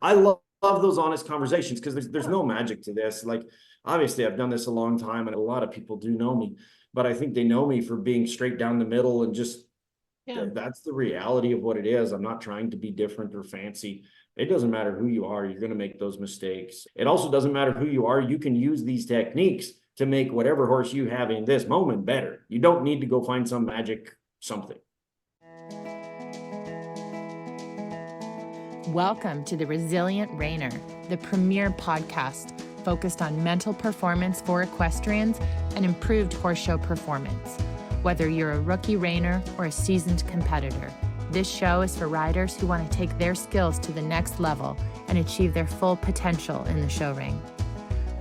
I love those honest conversations because there's no magic to this. Like, obviously, I've done this a long time, and a lot of people do know me, but I think they know me for being straight down the middle and just Yeah. that's the reality of what it is. I'm not trying to be different or fancy. It doesn't matter who you are, you're going to make those mistakes. It also doesn't matter who you are. You can use these techniques to make whatever horse you have in this moment better. You don't need to go find some magic something. Welcome to the Resilient Reiner, the premier podcast focused on mental performance for equestrians and improved horse show performance. Whether you're a rookie reiner or a seasoned competitor, this show is for riders who want to take their skills to the next level and achieve their full potential in the show ring.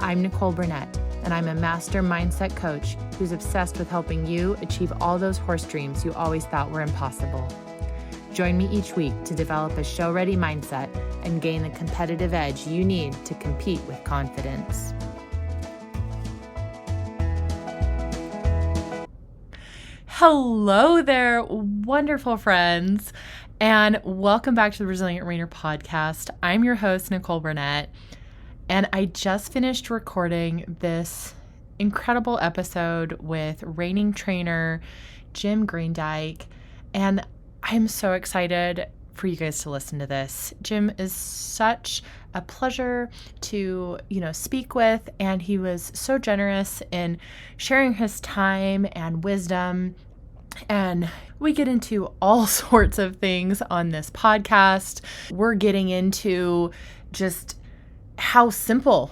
I'm Nicole Burnett, and I'm a master mindset coach who's obsessed with helping you achieve all those horse dreams you always thought were impossible. Join me each week to develop a show-ready mindset and gain the competitive edge you need to compete with confidence. Hello there, wonderful friends, and welcome back to the Resilient Reiner podcast. I'm your host, Nicole Burnett, and I just finished recording this incredible episode with reining trainer Jim Greendyk, and I'm so excited for you guys to listen to this. Jim is such a pleasure to, speak with, and he was so generous in sharing his time and wisdom. And we get into all sorts of things on this podcast. We're getting into just how simple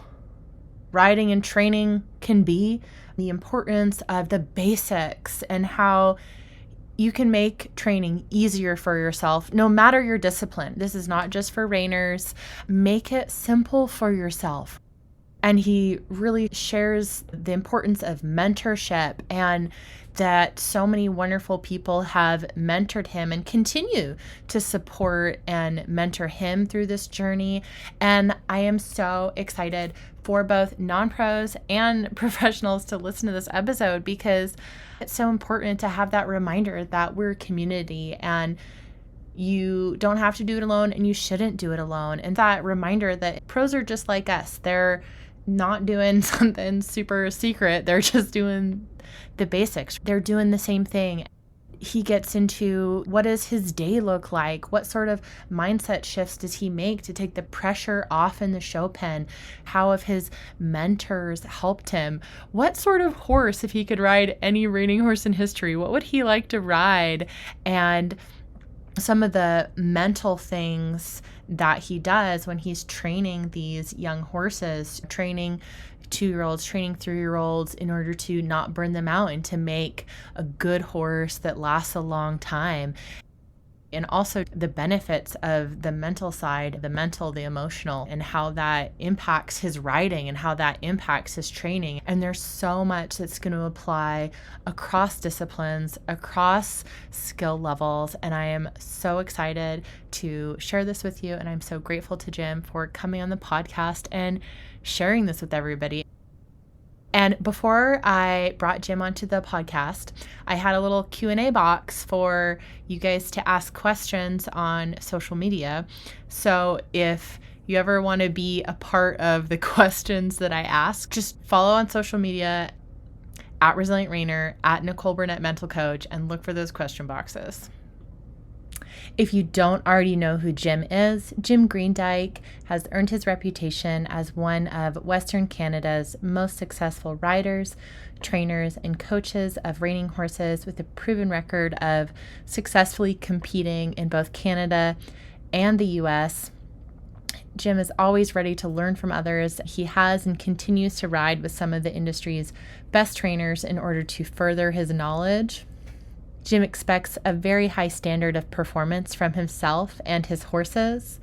riding and training can be, the importance of the basics, and how you can make training easier for yourself, no matter your discipline. This is not just for reiners. Make it simple for yourself. And he really shares the importance of mentorship, and that so many wonderful people have mentored him and continue to support and mentor him through this journey. And I am so excited for both non-pros and professionals to listen to this episode, because it's so important to have that reminder that we're a community and you don't have to do it alone, and you shouldn't do it alone. And that reminder that pros are just like us. They're not doing something super secret. They're just doing the basics. They're doing the same thing. He gets into what does his day look like? What sort of mindset shifts does he make to take the pressure off in the show pen? How have his mentors helped him? What sort of horse, if he could ride any reining horse in history, what would he like to ride? And some of the mental things that he does when he's training these young horses, training 2-year-olds, training 3-year-olds, in order to not burn them out and to make a good horse that lasts a long time. And also the benefits of the mental side, the mental, the emotional, and how that impacts his riding and how that impacts his training. And there's so much that's going to apply across disciplines, across skill levels. And I am so excited to share this with you. And I'm so grateful to Jim for coming on the podcast and sharing this with everybody. And before I brought Jim onto the podcast, I had a little Q&A box for you guys to ask questions on social media. So if you ever want to be a part of the questions that I ask, just follow on social media at Resilient Reiner, at Nicole Burnett Mental Coach, and look for those question boxes. If you don't already know who Jim is, Jim Greendyk has earned his reputation as one of Western Canada's most successful riders, trainers, and coaches of reining horses, with a proven record of successfully competing in both Canada and the U.S. Jim is always ready to learn from others. He has and continues to ride with some of the industry's best trainers in order to further his knowledge. Jim expects a very high standard of performance from himself and his horses,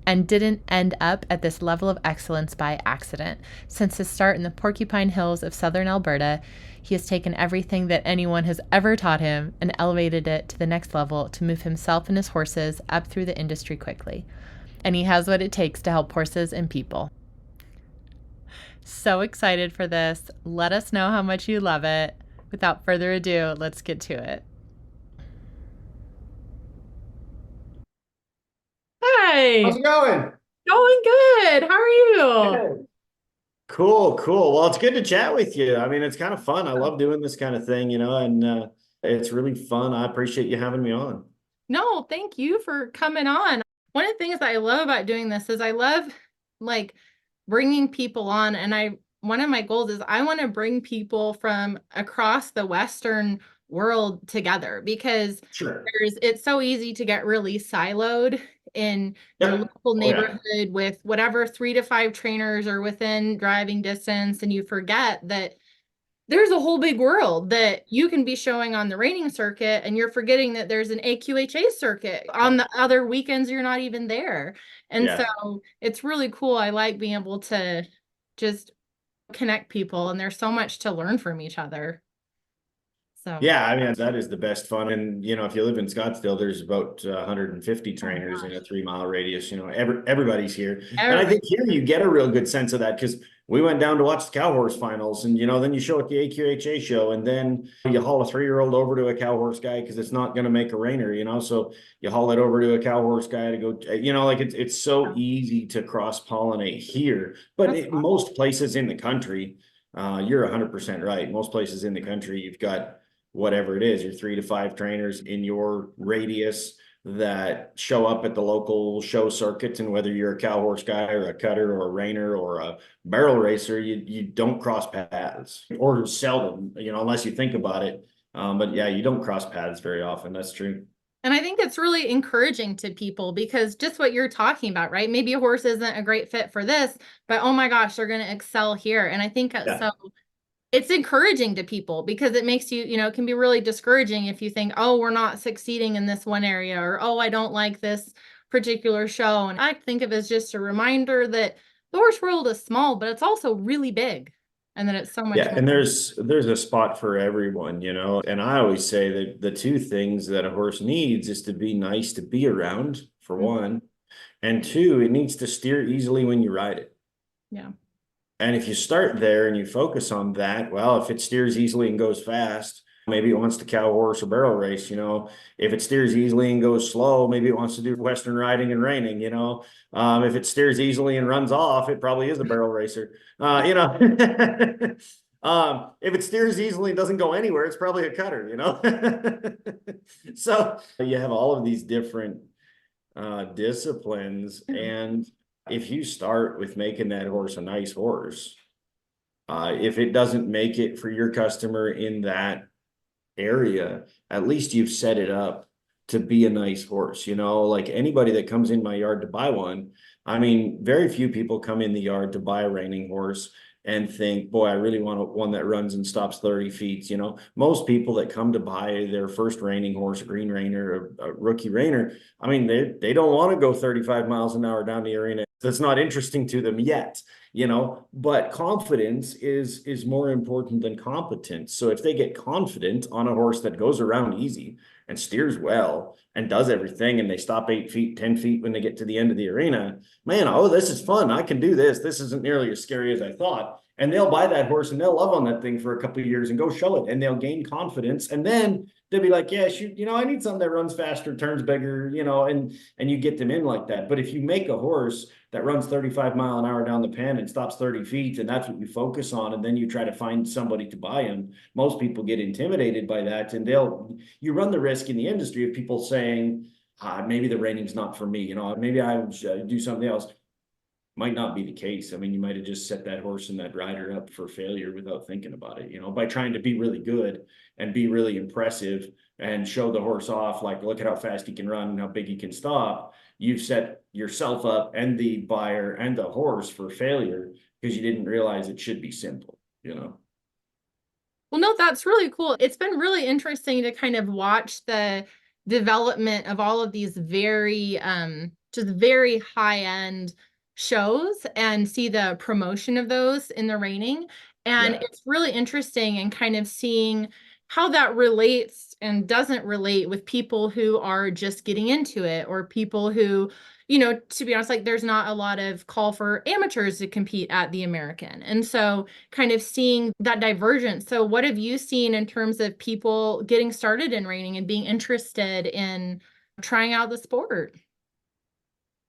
and didn't end up at this level of excellence by accident. Since his start in the Porcupine Hills of southern Alberta, he has taken everything that anyone has ever taught him and elevated it to the next level to move himself and his horses up through the industry quickly. And he has what it takes to help horses and people. So excited for this. Let us know how much you love it. Without further ado, let's get to it. How's Hi. it going? Going good. How are you? Good. Cool, cool. Well, it's good to chat with you. I mean, it's kind of fun. I love doing this kind of thing, and it's really fun. I appreciate you having me on. No, thank you for coming on. One of the things that I love about doing this is I love like bringing people on, and one of my goals is I want to bring people from across the Western world together because Sure. it's so easy to get really siloed in your Yep. local Oh yeah. neighborhood with whatever 3 to 5 trainers are within driving distance, and you forget that there's a whole big world that you can be showing on the reining circuit, and you're forgetting that there's an AQHA circuit on the other weekends you're not even there. And so Yeah. it's really cool. I like being able to just connect people, and there's so much to learn from each other. So, Yeah, I mean, that is the best fun. And, if you live in Scottsdale, there's about 150 oh my trainers in a gosh, 3 mile radius. Everybody's here. And I everybody. think here you get a real good sense of that because we went down to watch the cow horse finals and, then you show at the AQHA show and then you haul a 3-year-old over to a cow horse guy because it's not going to make a rainer, So you haul it over to a cow horse guy to go, like it's so easy to cross pollinate here. But That's most places in the country, you're 100% right. Most places in the country, you've got whatever it is, your 3 to 5 trainers in your radius that show up at the local show circuits. And whether you're a cow horse guy or a cutter or a reiner or a barrel racer, you don't cross paths or seldom, unless you think about it. But yeah, you don't cross paths very often. That's true. And I think it's really encouraging to people because just what you're talking about, right? Maybe a horse isn't a great fit for this, but oh my gosh, they're going to excel here. And I think Yeah. so it's encouraging to people because it makes you, it can be really discouraging if you think, oh, we're not succeeding in this one area, or oh, I don't like this particular show. And I think of it as just a reminder that the horse world is small, but it's also really big, and that it's so much Yeah, more. and there's a spot for everyone, And I always say that the two things that a horse needs is to be nice to be around, for one, and two, it needs to steer easily when you ride it. Yeah. And if you start there and you focus on that, well, if it steers easily and goes fast, maybe it wants to cow horse or barrel race, If it steers easily and goes slow, maybe it wants to do Western riding and reining, If it steers easily and runs off, it probably is a barrel racer, if it steers easily and doesn't go anywhere, it's probably a cutter. So you have all of these different disciplines, Yeah. and if you start with making that horse a nice horse, if it doesn't make it for your customer in that area, at least you've set it up to be a nice horse. Like anybody that comes in my yard to buy one, I mean, very few people come in the yard to buy a reining horse and think, boy, I really want one that runs and stops 30 feet. Most people that come to buy their first reining horse, a green reiner, a rookie reiner, I mean, they don't want to go 35 miles an hour down the arena. That's not interesting to them yet. But confidence is more important than competence. So if they get confident on a horse that goes around easy and steers well and does everything, and they stop 8 feet, 10 feet when they get to the end of the arena, man, oh, this is fun. I can do this. This isn't nearly as scary as I thought. And they'll buy that horse and they'll love on that thing for a couple of years and go show it, and they'll gain confidence. And then they'll be like, yeah, shoot, I need something that runs faster, turns bigger, and you get them in like that. But if you make a horse that runs 35 mile an hour down the pen and stops 30 feet, and that's what you focus on, and then you try to find somebody to buy him, most people get intimidated by that, and you run the risk in the industry of people saying, maybe the reining's not for me, maybe I do something else. Might not be the case. I mean, you might have just set that horse and that rider up for failure without thinking about it, by trying to be really good and be really impressive and show the horse off, like, look at how fast he can run and how big he can stop. You've set yourself up and the buyer and the horse for failure because you didn't realize it should be simple. Well, no, that's really cool. It's been really interesting to kind of watch the development of all of these just very high-end shows and see the promotion of those in the reining. And Yeah. it's really interesting and kind of seeing how that relates and doesn't relate with people who are just getting into it, or people who, to be honest, like there's not a lot of call for amateurs to compete at the American. And so kind of seeing that divergence. So what have you seen in terms of people getting started in reining and being interested in trying out the sport?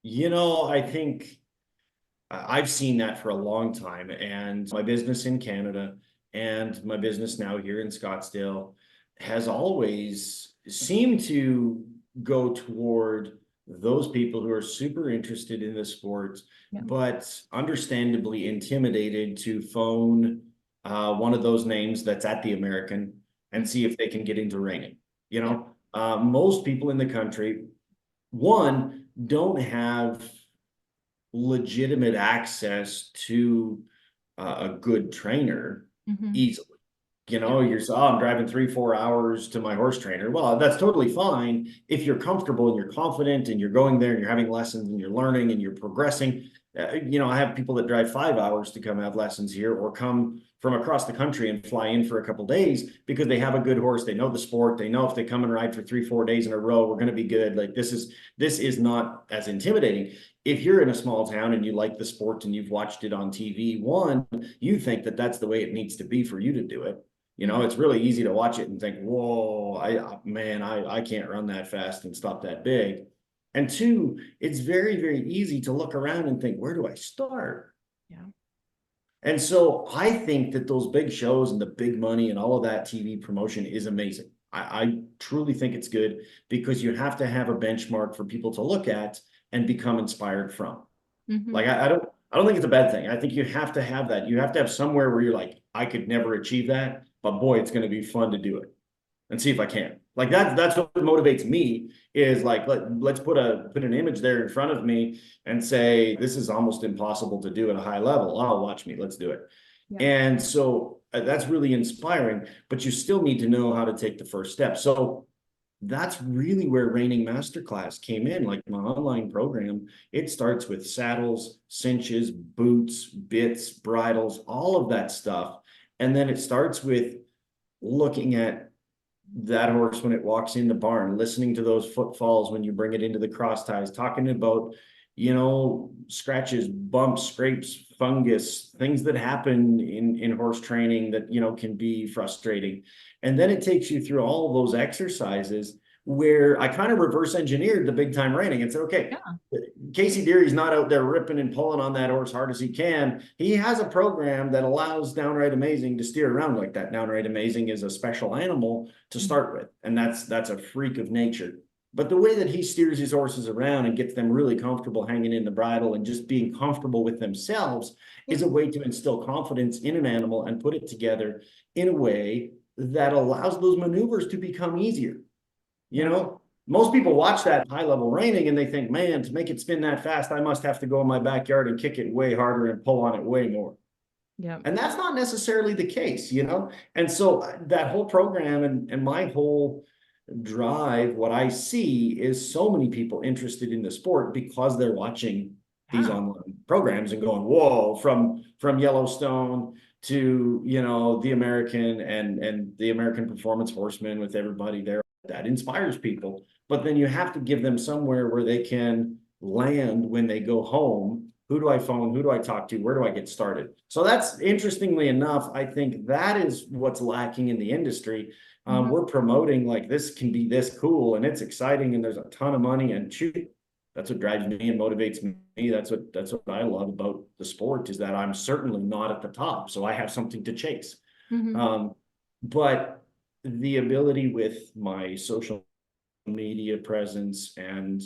I think I've seen that for a long time, and my business in Canada and my business now here in Scottsdale has always seemed to go toward those people who are super interested in the sport, Yeah. but understandably intimidated to phone one of those names that's at the American and see if they can get into reining. You know, most people in the country, one, don't have legitimate access to a good trainer easily. You know, you're I'm driving 3-4 hours to my horse trainer. Well, that's totally fine if you're comfortable and you're confident and you're going there and you're having lessons and you're learning and you're progressing. You know, I have people that drive 5 hours to come have lessons here, or come from across the country and fly in for a couple days because they have a good horse. They know the sport. They know if they come and ride for 3-4 days in a row, we're going to be good. Like this is not as intimidating. If you're in a small town and you like the sport and you've watched it on TV, one, you think that that's the way it needs to be for you to do it. You know, it's really easy to watch it and think, whoa, I can't run that fast and stop that big. And two, it's very, very easy to look around and think, where do I start? Yeah. And so I think that those big shows and the big money and all of that TV promotion is amazing. I truly think it's good because you have to have a benchmark for people to look at and become inspired from. Like I don't think it's a bad thing. I think you have to have that. You have to have somewhere where you're like, I could never achieve that, but boy, it's going to be fun to do it and see if I can. Like that's what motivates me, is like, let's put an image there in front of me and say, this is almost impossible to do at a high level. Oh, watch me, let's do it. Yeah. And so that's really inspiring, but you still need to know how to take the first step. So that's really where Reining Masterclass came in. Like my online program, it starts with saddles, cinches, boots, bits, bridles, all of that stuff. And then it starts with looking at that horse when it walks in the barn, listening to those footfalls when you bring it into the cross ties, talking about, you know, scratches, bumps, scrapes, fungus, things that happen in horse training that, you know, can be frustrating. And then it takes you through all of those exercises where I kind of reverse engineered the big time reining and said, okay, Casey Deary's not out there ripping and pulling on that horse hard as he can. He has a program that allows Downright Amazing to steer around like that. Downright Amazing is a special animal to start with, and that's a freak of nature. But the way that he steers his horses around and gets them really comfortable hanging in the bridle and just being comfortable with themselves is a way to instill confidence in an animal and put it together in a way that allows those maneuvers to become easier. You know, most people watch that high level reining and they think, man, to make it spin that fast, I must have to go in my backyard and kick it way harder and pull on it way more. Yeah. And that's not necessarily the case, you know? And so that whole program and my whole drive, what I see is so many people interested in the sport because they're watching these online programs and going, whoa, from Yellowstone to, you know, the American and the American Performance Horseman with everybody there. That inspires people, but then you have to give them somewhere where they can land when they go home. Who do I phone? Who do I talk to? Where do I get started? So that's, interestingly enough, I think that is what's lacking in the industry. We're promoting like this can be this cool and it's exciting and there's a ton of money, and shoot, that's what drives me and motivates me. That's what I love about the sport, is that I'm certainly not at the top, so I have something to chase. But the ability with my social media presence and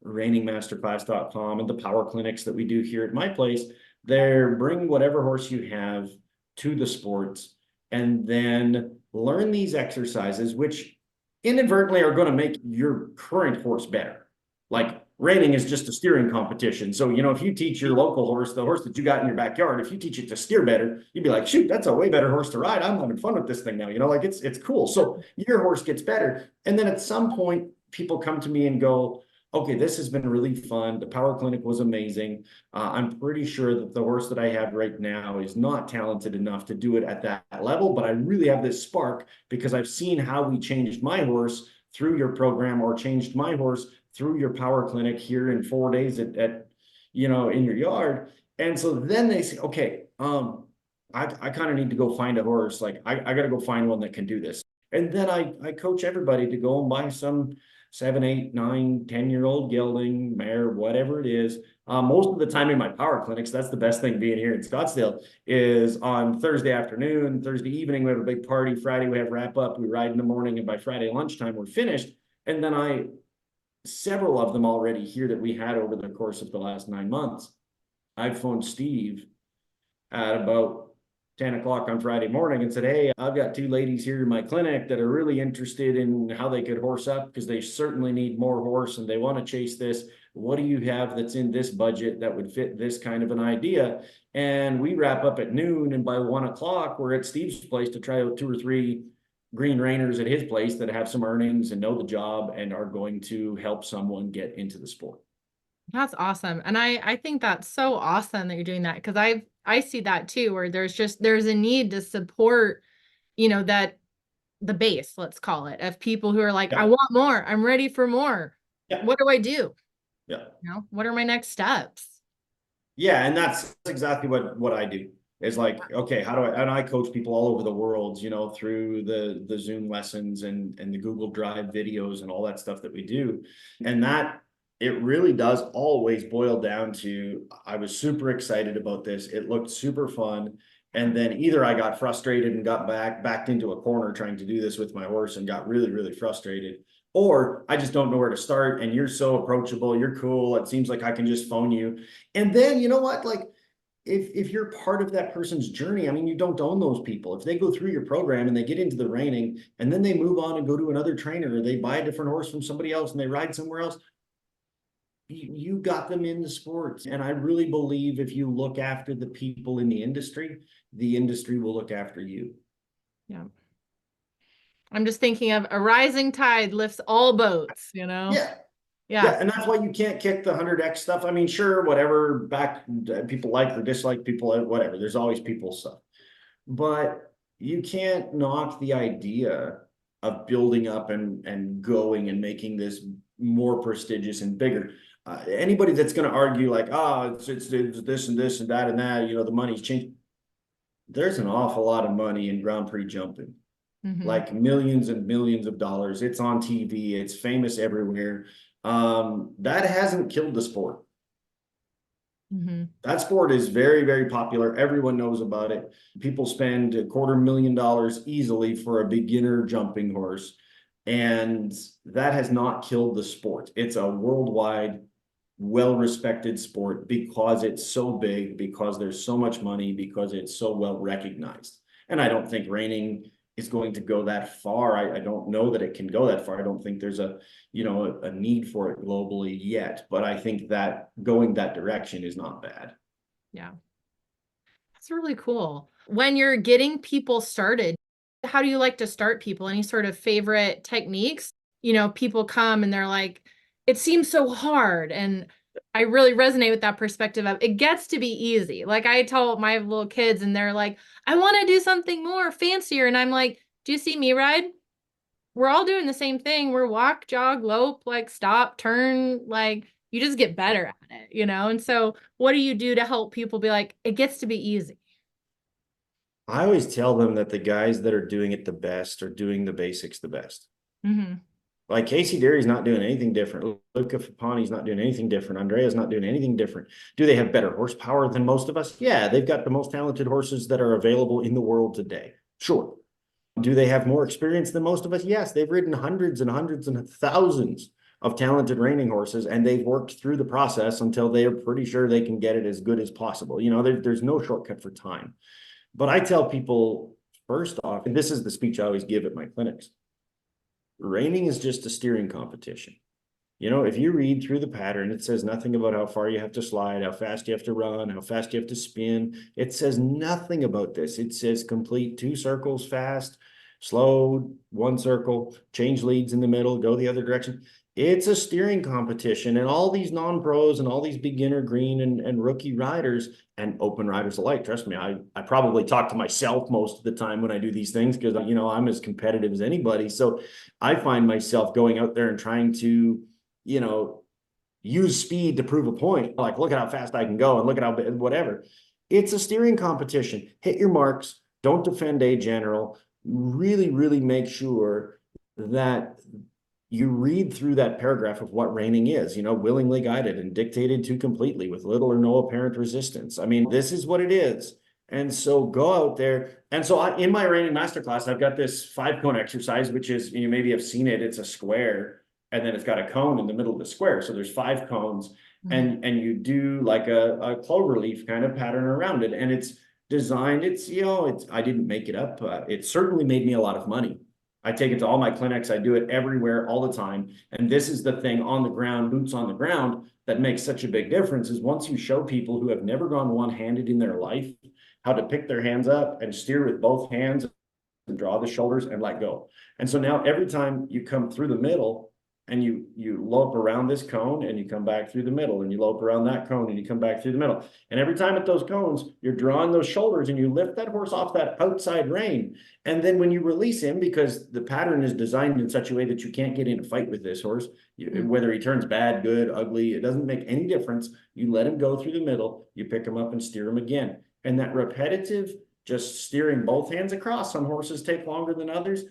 ReiningMasterclass.com and the power clinics that we do here at my place, they're bring whatever horse you have to the sports and then learn these exercises, which inadvertently are going to make your current horse better. Like reining is just a steering competition. So, you know, if you teach your local horse, the horse that you got in your backyard, if you teach it to steer better, you'd be like, shoot, that's a way better horse to ride. I'm having fun with this thing now. You know, like it's cool. So your horse gets better. And then at some point, people come to me and go, okay, this has been really fun. The power clinic was amazing. I'm pretty sure that the horse that I have right now is not talented enough to do it at that level, but I really have this spark because I've seen how we changed my horse through your program, or changed my horse through your power clinic here in 4 days at you know, in your yard. And so then they say, okay, I kind of need to go find a horse. Like I got to go find one that can do this. And then I coach everybody to go and buy some 7, 8, 9, 10-year-old gelding, mare, whatever it is. Most of the time in my power clinics, that's the best thing being here in Scottsdale, is on Thursday afternoon, Thursday evening, we have a big party. Friday, we have wrap up. We ride in the morning, and by Friday lunchtime, we're finished. And then several of them already here that we had over the course of the last 9 months. I phoned Steve at about 10 o'clock on Friday morning and said, hey, I've got 2 ladies here in my clinic that are really interested in how they could horse up, because they certainly need more horse and they want to chase this. What do you have that's in this budget that would fit this kind of an idea? And we wrap up at noon, and by 1 o'clock, we're at Steve's place to try out 2 or 3 green reiners at his place that have some earnings and know the job and are going to help someone get into the sport. That's awesome. And I think that's so awesome that you're doing that, because I see that too, where there's a need to support, that the base, let's call it, of people who are like, I want more. I'm ready for more. Yeah. What do I do? Yeah. What are my next steps? Yeah. And that's exactly what I do. Is like, okay, and I coach people all over the world, through the Zoom lessons and the Google Drive videos and all that stuff that we do. And that, it really does always boil down to, I was super excited about this. It looked super fun. And then either I got frustrated and got backed into a corner trying to do this with my horse and got really, really frustrated, or I just don't know where to start. And you're so approachable. You're cool. It seems like I can just phone you. And then, you know what, like, if you're part of that person's journey, I mean, you don't own those people. If they go through your program and they get into the reining and then they move on and go to another trainer, or they buy a different horse from somebody else and they ride somewhere else, you got them in the sport. And I really believe if you look after the people in the industry will look after you. Yeah. I'm just thinking of a rising tide lifts all boats, Yeah. Yeah. And that's why you can't kick the 100X stuff. I mean, sure, whatever, back people like or dislike people, whatever. There's always people stuff. But you can't knock the idea of building up and going and making this more prestigious and bigger. Anybody that's going to argue like, it's this and this and that and that, the money's changed. There's an awful lot of money in Grand Prix jumping. Like millions and millions of dollars. It's on TV. It's famous everywhere. That hasn't killed the sport. That sport is very, very popular. Everyone knows about it. People spend $250,000 easily for a beginner jumping horse. And that has not killed the sport. It's a worldwide, well-respected sport because it's so big, because there's so much money, because it's so well recognized. And I don't think reining is going to go that far. I don't know that it can go that far. I don't think there's a need for it globally yet, but I think that going that direction is not bad. Yeah. That's really cool. When you're getting people started, how do you like to start people? Any sort of favorite techniques? People come and they're like, it seems so hard. And I really resonate with that perspective of it gets to be easy. Like I tell my little kids and they're like, I want to do something more fancier. And I'm like, do you see me ride? We're all doing the same thing. We're walk, jog, lope, like stop, turn, like you just get better at it, And so what do you do to help people be like, it gets to be easy? I always tell them that the guys that are doing it the best are doing the basics the best. Like Casey Derry's not doing anything different. Luca Fapani's not doing anything different. Andrea's not doing anything different. Do they have better horsepower than most of us? Yeah, they've got the most talented horses that are available in the world today. Sure. Do they have more experience than most of us? Yes, they've ridden hundreds and hundreds and thousands of talented reining horses, and they've worked through the process until they are pretty sure they can get it as good as possible. There's no shortcut for time. But I tell people, first off, and this is the speech I always give at my clinics, reining is just a steering competition. If you read through the pattern, it says nothing about how far you have to slide, how fast you have to run, how fast you have to spin. It says nothing about this. It says complete 2 circles fast, slow, 1 circle, change leads in the middle, go the other direction. It's a steering competition, and all these non-pros and all these beginner green and rookie riders and open riders alike, trust me, I probably talk to myself most of the time when I do these things because, I'm as competitive as anybody. So I find myself going out there and trying to, use speed to prove a point. Like, look at how fast I can go and look at how whatever. It's a steering competition. Hit your marks. Don't defend a general. Really, really make sure that you read through that paragraph of what reining is, willingly guided and dictated to completely with little or no apparent resistance. I mean, this is what it is. And so go out there. And so in my reining masterclass, I've got this 5-cone exercise, which is, you maybe have seen it. It's a square, and then it's got a cone in the middle of the square. So there's 5 cones, and you do like a clover leaf kind of pattern around it. And it's designed, I didn't make it up. It certainly made me a lot of money. I take it to all my clinics. I do it everywhere, all the time. And this is the thing on the ground, boots on the ground, that makes such a big difference, is once you show people who have never gone one-handed in their life how to pick their hands up and steer with both hands and draw the shoulders and let go. And so now every time you come through the middle and you lope around this cone and you come back through the middle, and you lope around that cone and you come back through the middle. And every time at those cones, you're drawing those shoulders and you lift that horse off that outside rein. And then when you release him, because the pattern is designed in such a way that you can't get in a fight with this horse, whether he turns bad, good, ugly, it doesn't make any difference. You let him go through the middle, you pick him up and steer him again. And that repetitive, just steering both hands across, some horses take longer than others.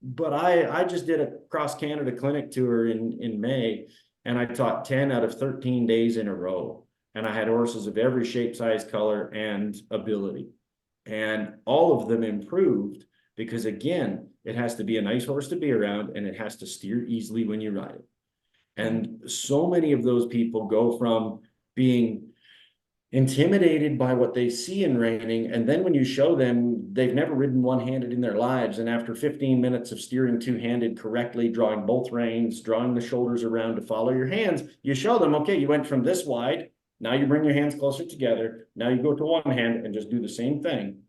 But I just did a cross Canada clinic tour in May, and I taught 10 out of 13 days in a row. And I had horses of every shape, size, color, and ability. And all of them improved because, again, it has to be a nice horse to be around, and it has to steer easily when you ride it. And so many of those people go from being intimidated by what they see in reining, and then when you show them, they've never ridden one-handed in their lives, and after 15 minutes of steering two-handed correctly, drawing both reins, drawing the shoulders around to follow your hands, you show them, okay, you went from this wide, now you bring your hands closer together, now you go to one hand and just do the same thing.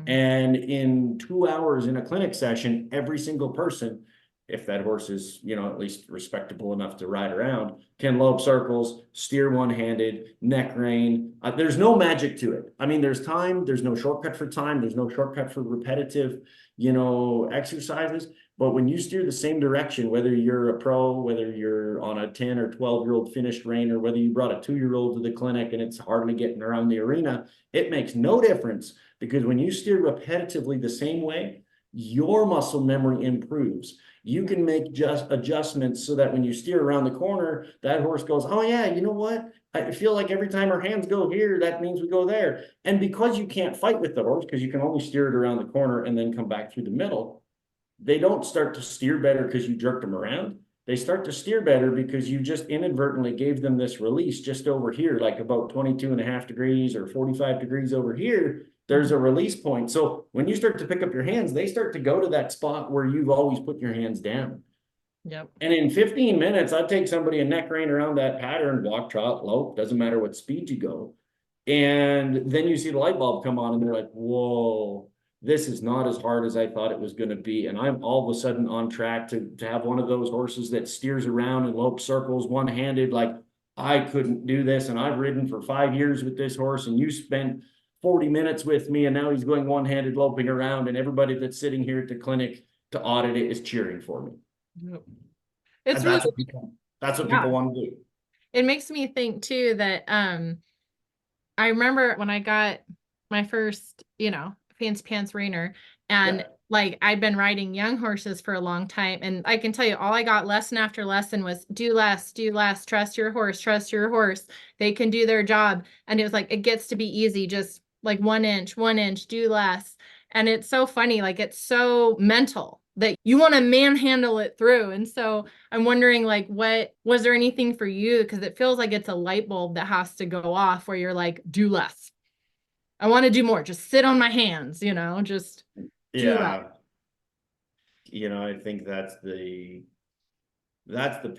And in 2 hours in a clinic session, every single person, if that horse is, at least respectable enough to ride around, can lope circles, steer one-handed, neck rein. There's no magic to it. I mean, there's time, there's no shortcut for time, there's no shortcut for repetitive, exercises. But when you steer the same direction, whether you're a pro, whether you're on a 10 or 12-year-old finished reiner, whether you brought a 2-year-old to the clinic and it's hard to get around the arena, it makes no difference, because when you steer repetitively the same way, your muscle memory improves. You can make just adjustments so that when you steer around the corner, that horse goes, oh yeah, you know what? I feel like every time our hands go here, that means we go there. And because you can't fight with the horse, because you can only steer it around the corner and then come back through the middle, they don't start to steer better because you jerked them around. They start to steer better because you just inadvertently gave them this release just over here, like about 22.5 degrees or 45 degrees over here. There's a release point. So when you start to pick up your hands, they start to go to that spot where you've always put your hands down. Yep. And in 15 minutes, I'd take somebody a neck rein around that pattern, walk, trot, lope, doesn't matter what speed you go. And then you see the light bulb come on and they're like, whoa, this is not as hard as I thought it was going to be. And I'm all of a sudden on track to have one of those horses that steers around and lope circles one-handed. Like, I couldn't do this. And I've ridden for 5 years with this horse, and you spent 40 minutes with me, and now he's going one-handed loping around, and everybody that's sitting here at the clinic to audit it is cheering for me. Yep. It's really, that's what people want to do. It makes me think too that I remember when I got my first, fancy pants reiner, and like I'd been riding young horses for a long time, and I can tell you, all I got lesson after lesson was do less, trust your horse, they can do their job. And it was like, it gets to be easy, just like 1 inch, do less. And it's so funny, like it's so mental that you want to manhandle it through. And so I'm wondering, like, what was there anything for you? Because it feels like it's a light bulb that has to go off where you're like, do less. I want to do more. Just sit on my hands, just do less. I think that's the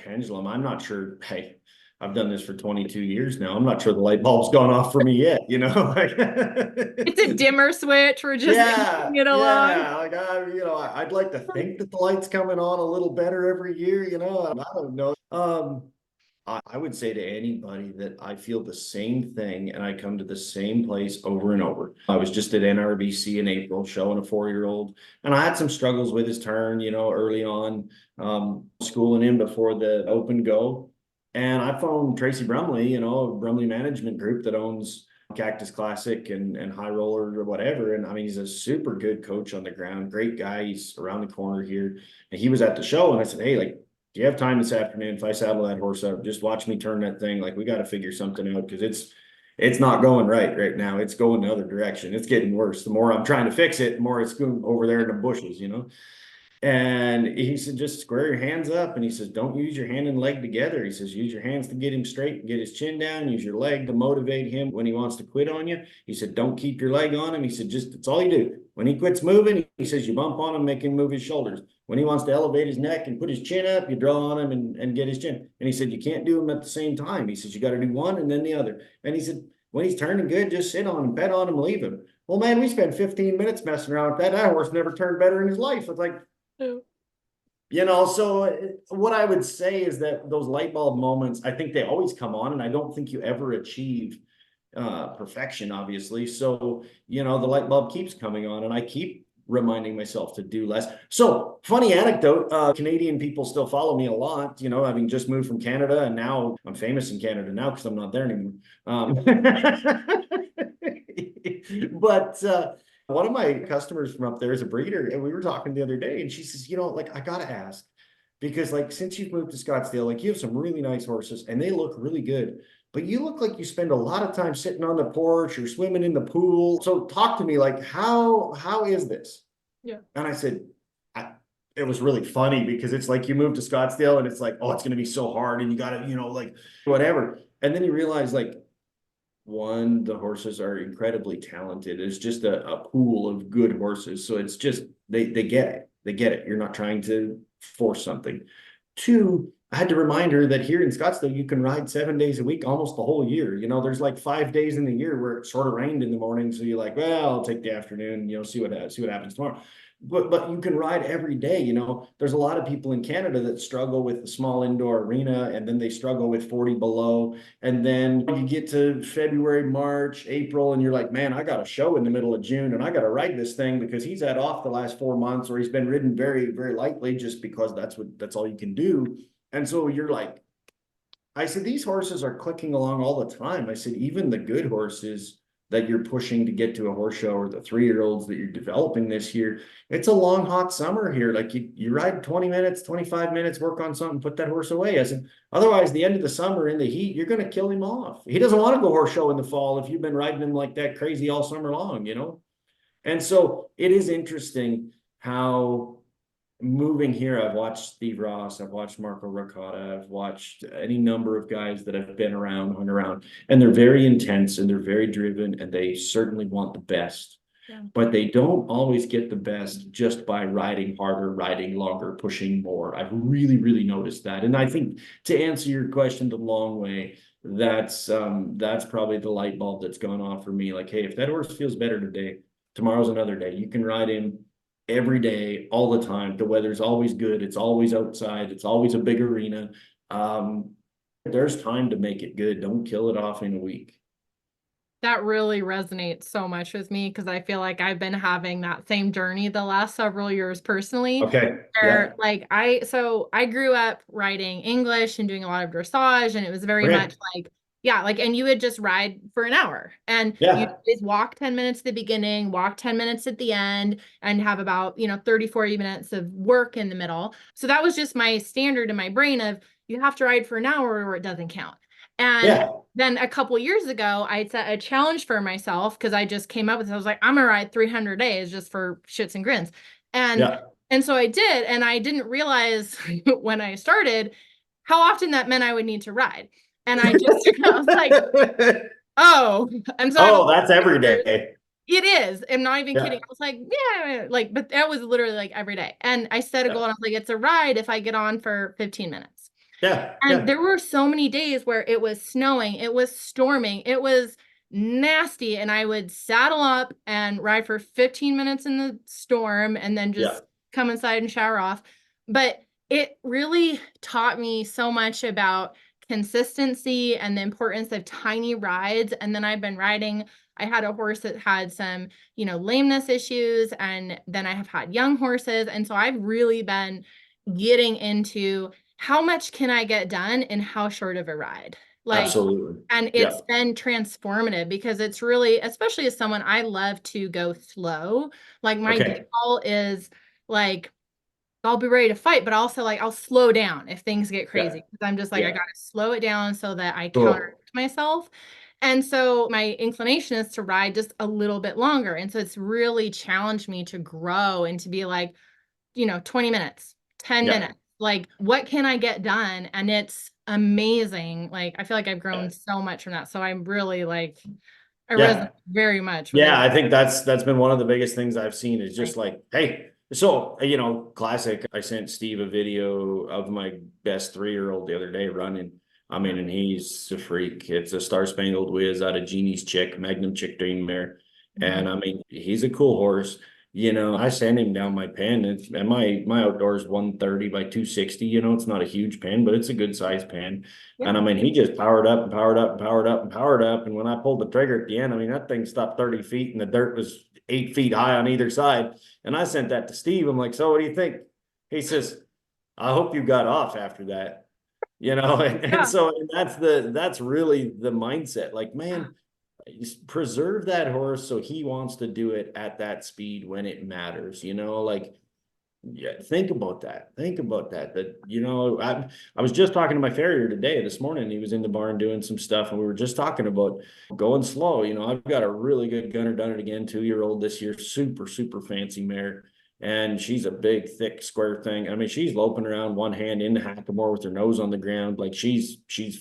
pendulum. I'm not sure. Hey, I've done this for 22 years now. I'm not sure the light bulb's gone off for me yet, It's a dimmer switch. We're just it along. Yeah, like I'd like to think that the light's coming on a little better every year, I don't know. I would say to anybody that I feel the same thing, and I come to the same place over and over. I was just at NRBC in April showing a 4-year-old, and I had some struggles with his turn, early on, schooling him before the open go. And I phoned Tracy Brumley, Brumley Management Group that owns Cactus Classic and High Roller or whatever. And I mean, he's a super good coach on the ground, great guy. He's around the corner here. And he was at the show, and I said, hey, like, do you have time this afternoon? If I saddle that horse up, just watch me turn that thing. Like, we got to figure something out because it's not going right now. It's going the other direction. It's getting worse. The more I'm trying to fix it, the more it's going over there in the bushes, you know? And he said, just square your hands up. And he says, don't use your hand and leg together. He says, use your hands to get him straight and get his chin down. Use your leg to motivate him when he wants to quit on you. He said, don't keep your leg on him. He said, just, that's all you do. When he quits moving, he says, you bump on him, make him move his shoulders. When he wants to elevate his neck and put his chin up, you draw on him and get his chin. And he said, you can't do them at the same time. He says, you got to do one and then the other. And he said, when he's turning good, just sit on him, pet on him, leave him. Well, man, we spent 15 minutes messing around with that. That horse never turned better in his life. It's like, you know, so what I would say is that those light bulb moments, I think they always come on, and I don't think you ever achieve perfection, obviously. So, you know, the light bulb keeps coming on, and I keep reminding myself to do less. So, funny anecdote, Canadian people still follow me a lot, you know, having just moved from Canada, and now I'm famous in Canada now because I'm not there anymore. But one of my customers from up there is a breeder, and we were talking the other day, and she says, you know, like, I gotta ask, because like since you've moved to Scottsdale, like you have some really nice horses and they look really good, but you look like you spend a lot of time sitting on the porch or swimming in the pool. So talk to me, like, how is this? Yeah. And I said, it was really funny because it's like you move to Scottsdale and it's like, oh, it's gonna be so hard and you gotta, you know, like whatever. And then you realize, like, one, the horses are incredibly talented. It's just a pool of good horses. So it's just, they get it. They get it. You're not trying to force something. Two, I had to remind her that here in Scottsdale, you can ride 7 days a week, almost the whole year. You know, there's like 5 days in the year where it sort of rained in the morning. So you're like, well, I'll take the afternoon, you know, see what happens tomorrow. But you can ride every day. You know, there's a lot of people in Canada that struggle with the small indoor arena, and then they struggle with 40 below. And then you get to February, March, April, and you're like, man, I got a show in the middle of June and I got to ride this thing because he's had off the last 4 months, or he's been ridden very, very lightly just because that's all you can do. And so you're like, I said, these horses are clicking along all the time. I said, even the good horses that you're pushing to get to a horse show, or the 3-year-olds that you're developing this year, it's a long, hot summer here. Like you ride 20 minutes, 25 minutes, work on something, put that horse away. I said, otherwise, the end of the summer in the heat, you're going to kill him off. He doesn't want to go horse show in the fall if you've been riding him like that crazy all summer long, you know? And so it is interesting how moving here, I've watched Steve Ross, I've watched Marco Ricotta, I've watched any number of guys that have been around, hung around, and they're very intense and they're very driven and they certainly want the best. Yeah. But they don't always get the best just by riding harder, riding longer, pushing more. I've really, really noticed that. And I think, to answer your question the long way, that's probably the light bulb that's gone off for me. Like, hey, if that horse feels better today, tomorrow's another day. You can ride him every day, all the time. The weather's always good. It's always outside. It's always a big arena. There's time to make it good. Don't kill it off in a week. That really resonates so much with me because I feel like I've been having that same journey the last several years personally. Okay. Where, like, I grew up writing English and doing a lot of dressage, and it was very much like, yeah, like, and you would just ride for an hour and you just walk 10 minutes at the beginning, walk 10 minutes at the end, and have about, 30, 40 minutes of work in the middle. So that was just my standard in my brain of, you have to ride for an hour or it doesn't count. And then a couple years ago, I set a challenge for myself because I just came up with it. I was like, I'm gonna ride 300 days just for shits and grins. And so I did, and I didn't realize when I started how often that meant I would need to ride. And I was like, oh, and so that's every day. It is. I'm not even kidding. I was like, yeah, like, but that was literally like every day. And I set a goal and I was like, it's a ride if I get on for 15 minutes. And there were so many days where it was snowing, it was storming, it was nasty. And I would saddle up and ride for 15 minutes in the storm and then just come inside and shower off. But it really taught me so much about consistency and the importance of tiny rides. And then I've been riding, I had a horse that had some, lameness issues, and then I have had young horses. And so I've really been getting into how much can I get done in how short of a ride? Like, absolutely. And it's been transformative because it's really, especially as someone, I love to go slow. Like my default is like, I'll be ready to fight, but also like I'll slow down if things get crazy. Yeah. Because I'm just like, I gotta slow it down so that I Cool. counteract myself. And so my inclination is to ride just a little bit longer. And so it's really challenged me to grow and to be like, 20 minutes, 10 minutes. Like, what can I get done? And it's amazing. Like, I feel like I've grown so much from that. So I'm really like, I resonate very much with I think that's been one of the biggest things I've seen is just like, hey, so, classic. I sent Steve a video of my best 3-year-old the other day running. I mean, and he's a freak. It's a Star Spangled Whiz out of Jeannie's Chick, Magnum Chick Dream Mare. And I mean, he's a cool horse. I sent him down my pen, and my outdoor is 130 by 260. It's not a huge pen, but it's a good size pen. Yeah. And I mean, he just powered up and powered up and powered up and powered up. And when I pulled the trigger at the end, I mean, that thing stopped 30 feet and the dirt was 8 feet high on either side. And I sent that to Steve. I'm like, so what do you think? He says, I hope you got off after that. And so that's really the mindset. Like, man, preserve that horse so he wants to do it at that speed when it matters. Think about that. I was just talking to my farrier this morning. He was in the barn doing some stuff, and we were just talking about going slow. I've got a really good gunner, done it again, 2-year-old this year, super fancy mare. And she's a big, thick, square thing. I mean, she's loping around one hand in the hackamore with her nose on the ground. Like, she's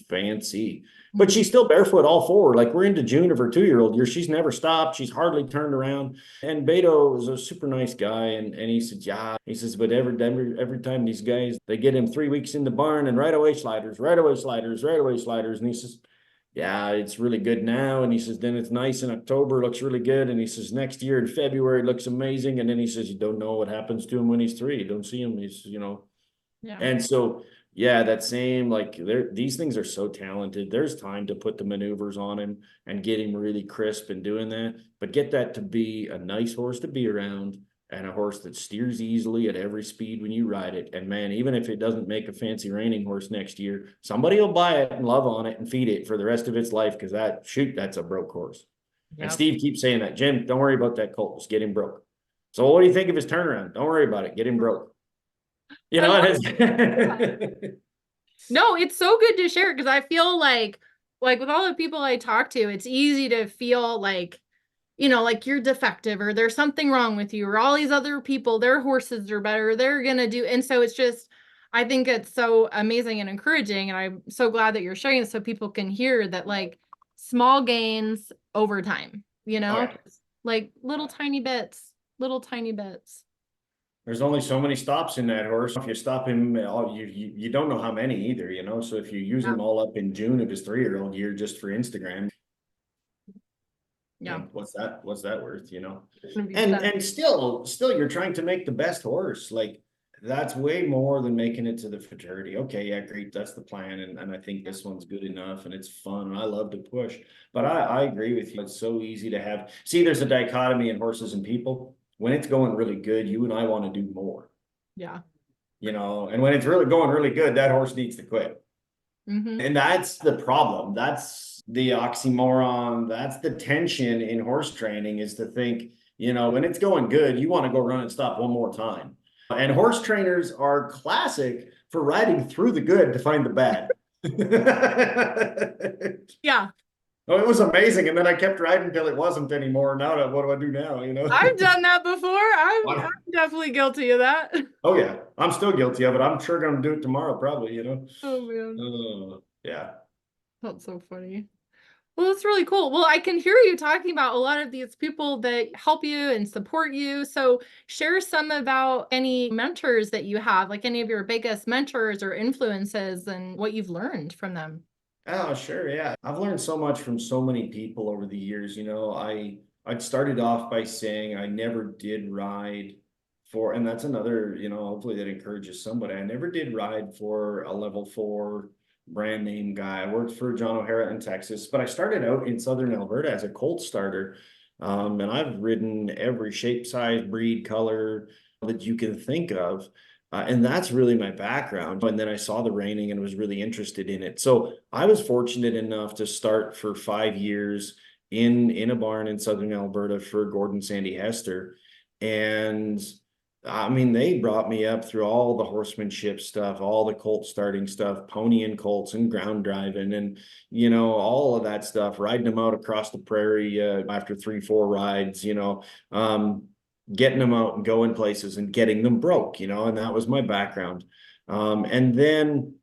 fancy, but she's still barefoot all forward. Like, we're into June of her 2-year-old year. She's never stopped. She's hardly turned around. And Beto is a super nice guy. And he said, yeah. He says, but every time these guys, they get him 3 weeks in the barn and right away sliders. And he says, yeah, it's really good now. And he says, then it's nice in October, looks really good. And he says, next year in February, it looks amazing. And then he says, you don't know what happens to him when he's 3. You don't see him. Yeah. And so, that same, like, these things are so talented. There's time to put the maneuvers on him and get him really crisp and doing that. But get that to be a nice horse to be around, and a horse that steers easily at every speed when you ride it. And man, even if it doesn't make a fancy reining horse next year, somebody will buy it and love on it and feed it for the rest of its life, because that's a broke horse. Yep. And Steve keeps saying that, Jim, don't worry about that colt, just get him broke. So what do you think of his turnaround? Don't worry about it, get him broke. No, it's so good to share, because I feel like with all the people I talk to, it's easy to feel like, like you're defective, or there's something wrong with you, or all these other people, their horses are better, they're going to do. And so it's just, I think it's so amazing and encouraging. And I'm so glad that you're sharing this so people can hear that, like, small gains over time, like little tiny bits. There's only so many stops in that horse. If you stop him, you don't know how many either, So if you use him all up in June of his 3-year-old year just for Instagram, what's that worth, And still you're trying to make the best horse. Like, that's way more than making it to the fraternity. Okay, yeah, great, that's the plan, and I think this one's good enough, and it's fun, and I love to push. But I agree with you. It's so easy to have. See, there's a dichotomy in horses and people. When it's going really good, you and I want to do more. Yeah. And when it's really going really good, that horse needs to quit. Mm-hmm. And that's the problem. That's the oxymoron. That's the tension in horse training, is to think, when it's going good, you want to go run and stop one more time. And horse trainers are classic for riding through the good to find the bad. Yeah. Oh, it was amazing. And then I kept riding until it wasn't anymore. Now what do I do now? I've done that before. I'm definitely guilty of that. Oh yeah. I'm still guilty of it. I'm sure going to do it tomorrow, probably, Oh man. Yeah. That's so funny. Well, that's really cool. Well, I can hear you talking about a lot of these people that help you and support you. So share some about any mentors that you have, like any of your biggest mentors or influences, and what you've learned from them. Oh, sure. Yeah. I've learned so much from so many people over the years. I started off by saying I never did ride for, and that's another, hopefully that encourages somebody. I never did ride for a level 4 brand name guy. I worked for John O'Hara in Texas, but I started out in Southern Alberta as a colt starter. And I've ridden every shape, size, breed, color that you can think of. And that's really my background. And then I saw the reining and was really interested in it. So I was fortunate enough to start for 5 years in a barn in Southern Alberta for Gordon Sandy Hester. And I mean, they brought me up through all the horsemanship stuff, all the colt starting stuff, pony and colts and ground driving and, all of that stuff, riding them out across the prairie after 3, 4 rides, getting them out and going places and getting them broke, and that was my background. And then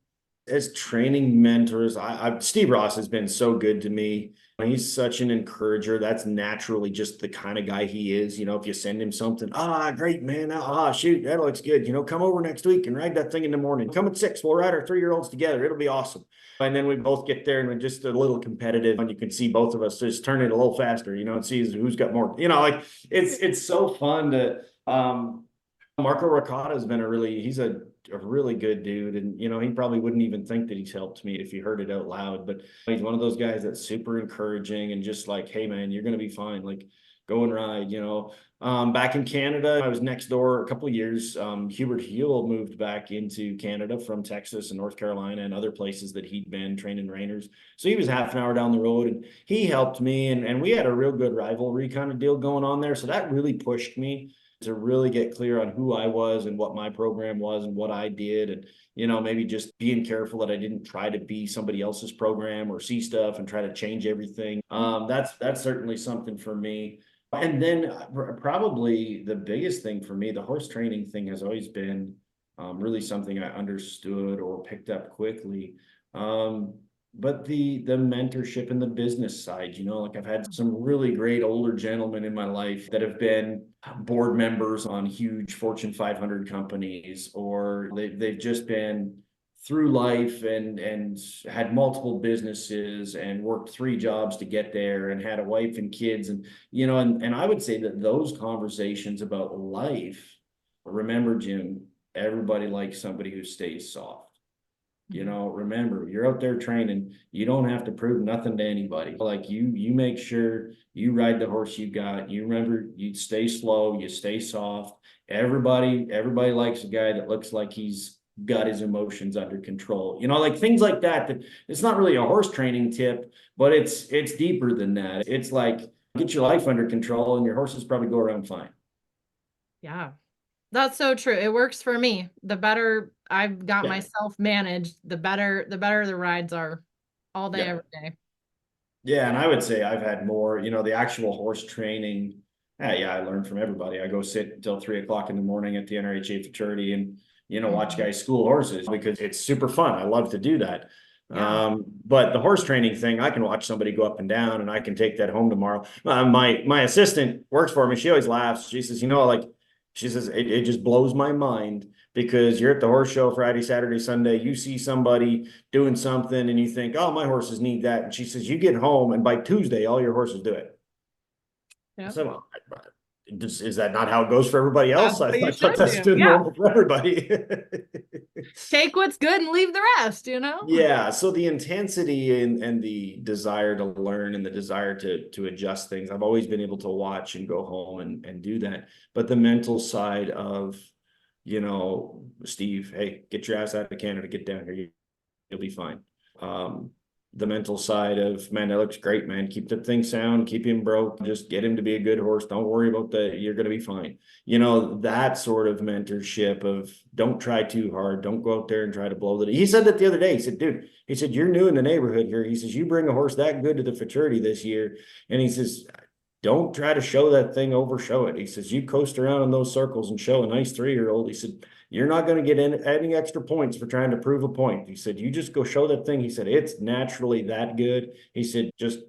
as training mentors, Steve Ross has been so good to me. He's such an encourager. That's naturally just the kind of guy he is. If you send him something, great, man. Shoot, that looks good. Come over next week and ride that thing in the morning. Come at 6. We'll ride our 3-year-olds together. It'll be awesome. And then we both get there and we're just a little competitive. And you can see both of us just turn it a little faster, and see who's got more, it's so fun to, Marco Ricotta has been he's a really good dude. And, he probably wouldn't even think that he's helped me if he heard it out loud, but he's one of those guys that's super encouraging and just like, hey man, you're going to be fine. Like go and ride, back in Canada, I was next door a couple of years. Hubert Heel moved back into Canada from Texas and North Carolina and other places that he'd been training reiners. So he was half an hour down the road and he helped me. And we had a real good rivalry kind of deal going on there. So that really pushed me to really get clear on who I was and what my program was and what I did. And, maybe just being careful that I didn't try to be somebody else's program or see stuff and try to change everything. That's certainly something for me. And then probably the biggest thing for me, the horse training thing has always been really something I understood or picked up quickly. But the mentorship and the business side, like I've had some really great older gentlemen in my life that have been board members on huge Fortune 500 companies, or they've just been through life and had multiple businesses and worked 3 jobs to get there and had a wife and kids. And, and I would say that those conversations about life, remember, Jim, everybody likes somebody who stays soft. Remember, you're out there training. You don't have to prove nothing to anybody. Like you make sure you ride the horse you got. You remember, you stay slow, you stay soft. Everybody likes a guy that looks like he's got his emotions under control. Like things like that, that it's not really a horse training tip, but it's deeper than that. It's like, get your life under control and your horses probably go around fine. Yeah. That's so true. It works for me. The better I've got myself managed, the better the rides are all day, every day. Yeah. And I would say I've had more, the actual horse training. I learned from everybody. I go sit until 3 o'clock in the morning at the NRHA fraternity and, watch guys school horses because it's super fun. I love to do that. Yeah. But the horse training thing, I can watch somebody go up and down and I can take that home tomorrow. My assistant works for me. She always laughs. She says, she says, it just blows my mind because you're at the horse show Friday, Saturday, Sunday. You see somebody doing something and you think, oh, my horses need that. And she says, you get home and by Tuesday, all your horses do it. Yeah. So, well, is that not how it goes for everybody else? I thought that's normal for everybody. Take what's good and leave the rest, Yeah. So the intensity and the desire to learn and the desire to adjust things, I've always been able to watch and go home and do that. But the mental side of, Steve, hey, get your ass out of Canada, get down here, you'll be fine. The mental side of, man, that looks great, man. Keep the thing sound, keep him broke, just get him to be a good horse. Don't worry about you're going to be fine. That sort of mentorship of don't try too hard. Don't go out there and try to blow he said that the other day. He said, dude, you're new in the neighborhood here. He says, you bring a horse that good to the fraternity this year. And he says, don't try to show that thing, overshow it. He says, you coast around in those circles and show a nice 3-year-old. He said, you're not going to get any extra points for trying to prove a point. He said, you just go show that thing. He said, it's naturally that good. He said, just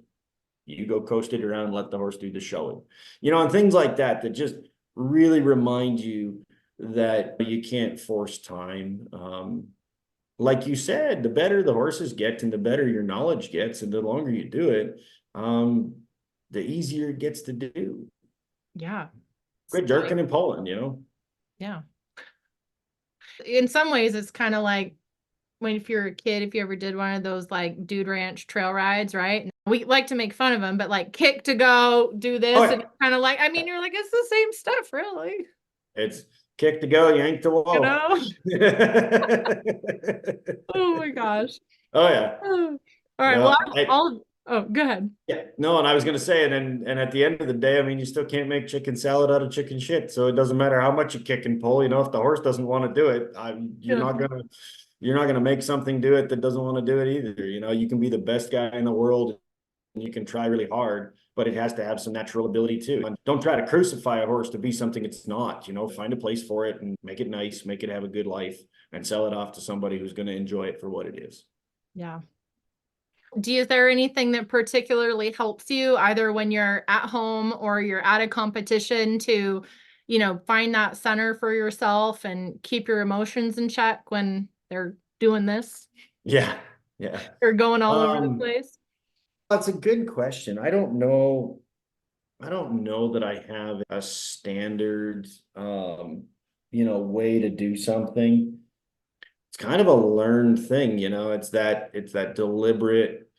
you go coast it around and let the horse do the showing. And things like that just really remind you that you can't force time. Like you said, the better the horses get and the better your knowledge gets and the longer you do it, the easier it gets to do. Yeah. Quit jerking and pulling, Yeah. In some ways, it's kind of like if you're a kid, if you ever did one of those like Dude Ranch trail rides, right? We like to make fun of them, but like kick to go, do this, and kind of like, you're like, it's the same stuff, really. It's kick to go, yank to walk. Oh my gosh. Oh yeah. All right. Well, Oh, go ahead. Yeah, no, and I was gonna say, and at the end of the day, I mean, you still can't make chicken salad out of chicken shit. So it doesn't matter how much you kick and pull. If the horse doesn't want to do it, Yeah. you're not gonna make something do it that doesn't want to do it either. You can be the best guy in the world, and you can try really hard, but it has to have some natural ability too. And don't try to crucify a horse to be something it's not. Find a place for it and make it nice, make it have a good life, and sell it off to somebody who's going to enjoy it for what it is. Yeah. Is there anything that particularly helps you either when you're at home or you're at a competition to, find that center for yourself and keep your emotions in check when they're doing this? Yeah. Yeah. Or going all over the place? That's a good question. I don't know that I have a standard, way to do something. It's kind of a learned thing, it's that deliberate,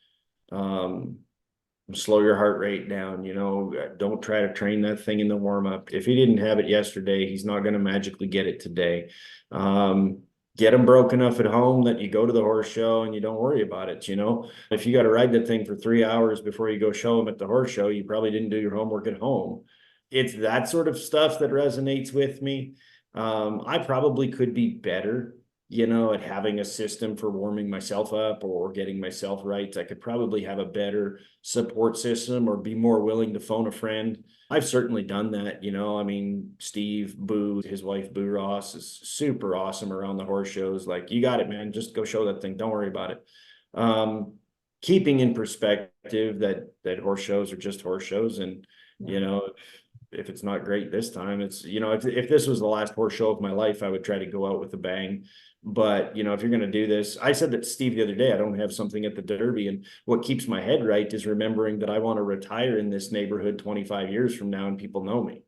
slow your heart rate down, don't try to train that thing in the warm up. If he didn't have it yesterday, he's not going to magically get it today. Get them broke enough at home that you go to the horse show and you don't worry about it. If you got to ride that thing for 3 hours before you go show them at the horse show, you probably didn't do your homework at home. It's that sort of stuff that resonates with me. I probably could be better, at having a system for warming myself up or getting myself right. I could probably have a better support system or be more willing to phone a friend. I've certainly done that. I mean, Steve Boo, his wife Boo Ross, is super awesome around the horse shows. Like, you got it, man. Just go show that thing. Don't worry about it. Keeping in perspective that horse shows are just horse shows. And, if it's not great this time, it's, if this was the last horse show of my life, I would try to go out with a bang. But, if you're going to do this, I said that to Steve the other day, I don't have something at the Derby. And what keeps my head right is remembering that I want to retire in this neighborhood 25 years from now and people know me.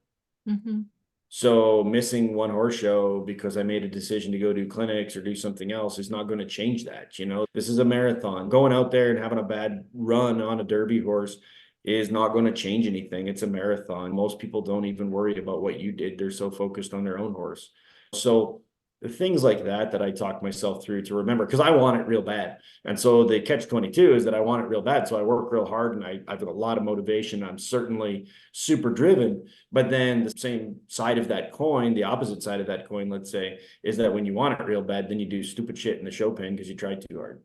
Mm-hmm. So missing one horse show because I made a decision to go do clinics or do something else is not going to change that. This is a marathon. Going out there and having a bad run on a Derby horse is not going to change anything. It's a marathon. Most people don't even worry about what you did. They're so focused on their own horse. So the things like that I talk myself through to remember, because I want it real bad. And so the catch-22 is that I want it real bad. So I work real hard and I've got a lot of motivation. I'm certainly super driven. But then the same side of that coin, the opposite side of that coin, let's say, is that when you want it real bad, then you do stupid shit in the show pen because you tried too hard.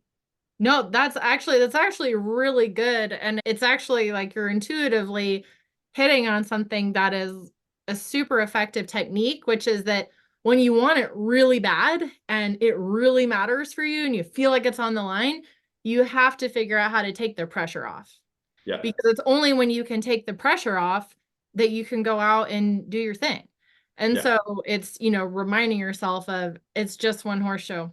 No, that's actually really good. And it's actually like you're intuitively hitting on something that is a super effective technique, which is that when you want it really bad and it really matters for you and you feel like it's on the line, you have to figure out how to take the pressure off. Yeah. Because it's only when you can take the pressure off that you can go out and do your thing. And so it's, reminding yourself of it's just one horse show.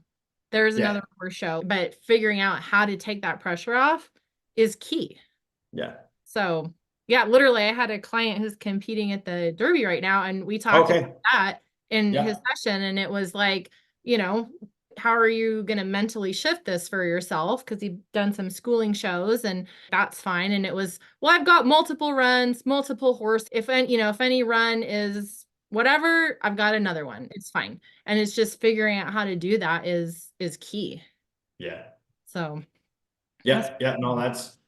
There's another horse show, but figuring out how to take that pressure off is key. Yeah. So yeah, literally I had a client who's competing at the Derby right now and we talked about that in his session. And it was like, how are you going to mentally shift this for yourself? Because he'd done some schooling shows and that's fine. And it was, well, I've got multiple runs, multiple horse. If any run is whatever, I've got another one. It's fine. And it's just figuring out how to do that is key. Yeah. So. Yeah. No, that's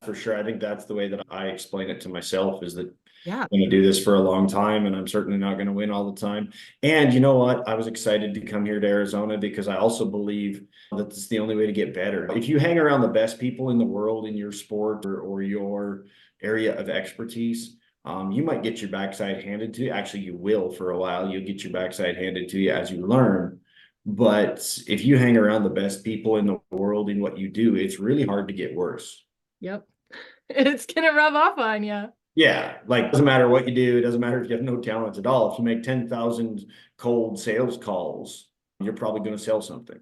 for sure. I think that's the way that I explain it to myself is that I'm going to do this for a long time and I'm certainly not going to win all the time. And you know what? I was excited to come here to Arizona because I also believe that it's the only way to get better. If you hang around the best people in the world in your sport or your area of expertise, you might get your backside handed to you. Actually, you will for a while. You'll get your backside handed to you as you learn. But if you hang around the best people in the world in what you do, it's really hard to get worse. Yep. It's going to rub off on you. Yeah, like doesn't matter what you do. It doesn't matter if you have no talent at all. If you make 10,000 cold sales calls, you're probably going to sell something.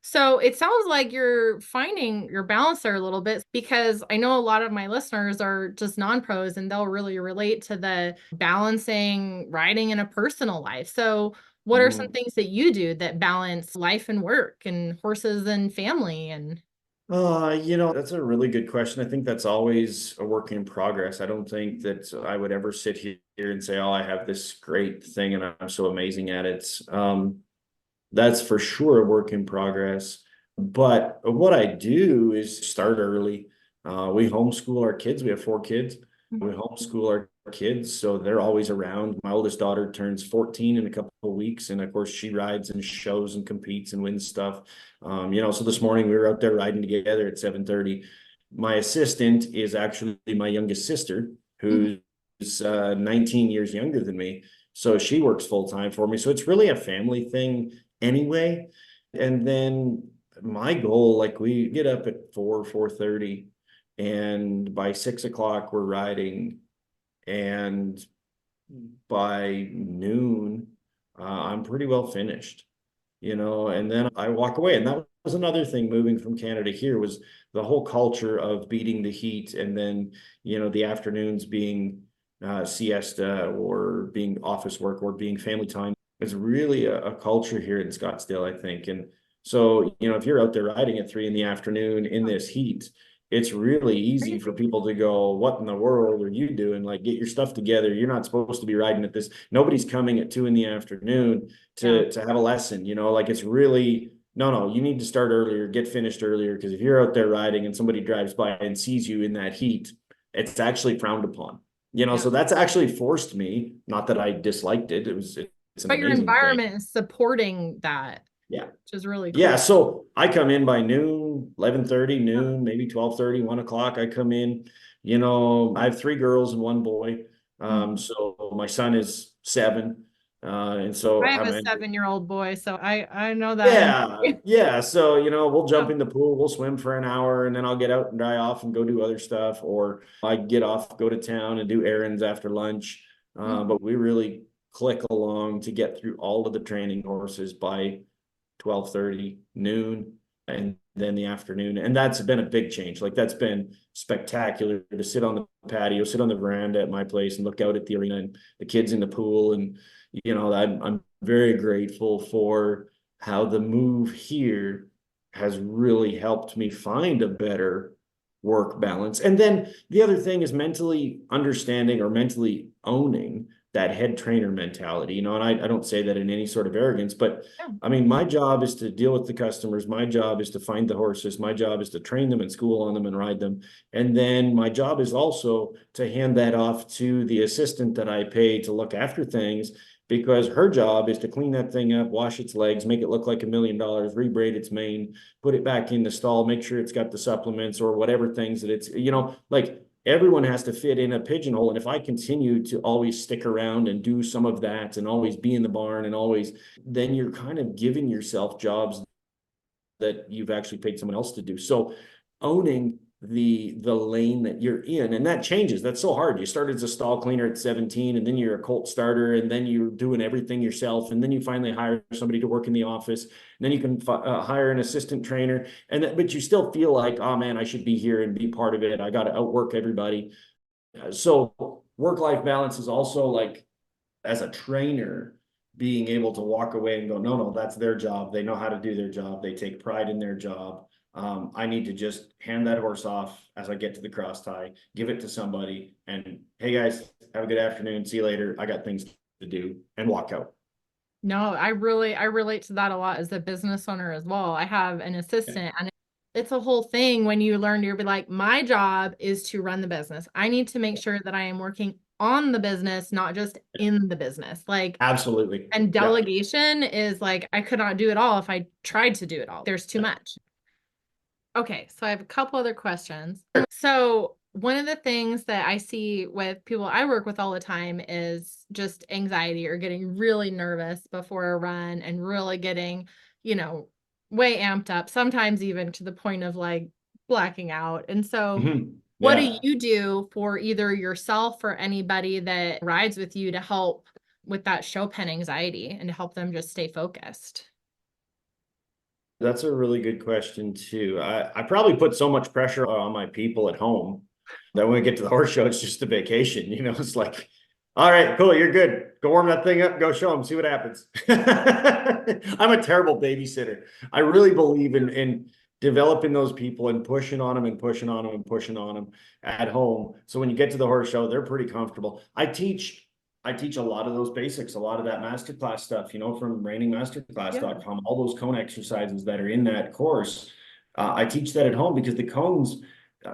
So it sounds like you're finding your balance there a little bit because I know a lot of my listeners are just non-pros and they'll really relate to the balancing riding in a personal life. So what are some things that you do that balance life and work and horses and family and that's a really good question. I think that's always a work in progress. I don't think that I would ever sit here and say, oh, I have this great thing and I'm so amazing at it. That's for sure a work in progress. But what I do is start early. We homeschool our kids. We have 4 kids. We homeschool our kids, so they're always around. My oldest daughter turns 14 in a couple of weeks, and of course she rides and shows and competes and wins stuff. So this morning we were out there riding together at 7:30. My assistant is actually my youngest sister, who's 19 years younger than me. So she works full time for me. So it's really a family thing anyway. And then my goal, like we get up at 4:30, and by 6 o'clock we're riding, and by noon I'm pretty well finished, and then I walk away. And that was another thing moving from Canada here, was the whole culture of beating the heat, and then the afternoons being siesta, or being office work, or being family time. It's really a culture here in Scottsdale, I think. And so if you're out there riding at 3 p.m. in this heat, it's really easy for people to go, what in the world are you doing? Like, get your stuff together. You're not supposed to be riding at this. Nobody's coming at 2 p.m. to have a lesson, like, it's really, no, you need to start earlier, get finished earlier. Because if you're out there riding and somebody drives by and sees you in that heat, it's actually frowned upon, so that's actually forced me, not that I disliked it. It's an but your amazing environment thing. is supporting that. Yeah. Which is really cool. Yeah. So I come in by noon, 11:30, noon, maybe 12:30, 1 o'clock. I come in, I have 3 girls and 1 boy. So my son is 7. And so I have a 7-year-old boy, so I know that. Yeah. So, we'll jump in the pool, we'll swim for an hour, and then I'll get out and dry off and go do other stuff. Or I get off, go to town and do errands after lunch. But we really click along to get through all of the training horses by 12:30, noon, and then the afternoon. And that's been a big change. Like, that's been spectacular to sit on the patio, sit on the veranda at my place and look out at the arena and the kids in the pool. And, I'm very grateful for how the move here has really helped me find a better work balance. And then the other thing is mentally understanding, or mentally owning, that head trainer mentality, and I don't say that in any sort of arrogance, but I mean, my job is to deal with the customers. My job is to find the horses. My job is to train them and school on them and ride them. And then my job is also to hand that off to the assistant that I pay to look after things, because her job is to clean that thing up, wash its legs, make it look like $1 million, rebraid its mane, put it back in the stall, make sure it's got the supplements or whatever things that it's, like, everyone has to fit in a pigeonhole. And if I continue to always stick around and do some of that and always be in the barn and always, then you're kind of giving yourself jobs that you've actually paid someone else to do. So owning the lane that you're in, and that changes. That's so hard. You started as a stall cleaner at 17, and then you're a colt starter, and then you're doing everything yourself, and then you finally hire somebody to work in the office, and then you can hire an assistant trainer, but you still feel like, oh man, I should be here and be part of it. I got to outwork everybody. So work-life balance is also, like, as a trainer, being able to walk away and go, no, that's their job. They know how to do their job. They take pride in their job. I need to just hand that horse off as I get to the cross tie, give it to somebody, and, hey guys, have a good afternoon. See you later. I got things to do, and walk out. No, I relate to that a lot as a business owner as well. I have an assistant, and it's a whole thing when you learn to be like, my job is to run the business. I need to make sure that I am working on the business, not just in the business. Like, absolutely. And delegation is like, I could not do it all if I tried to do it all. There's too much. Okay, so I have a couple other questions. So one of the things that I see with people I work with all the time is just anxiety, or getting really nervous before a run, and really getting, way amped up, sometimes even to the point of like blacking out. And so what do you do for either yourself or anybody that rides with you to help with that show pen anxiety and to help them just stay focused? That's a really good question too. I probably put so much pressure on my people at home that when we get to the horse show, it's just a vacation. It's like, all right, cool, you're good. Go warm that thing up, go show them, see what happens. I'm a terrible babysitter. I really believe in developing those people and pushing on them and pushing on them and pushing on them at home. So when you get to the horse show, they're pretty comfortable. I teach a lot of those basics, a lot of that masterclass stuff, from ReiningMasterclass.com, all those cone exercises that are in that course. I teach that at home, because the cones,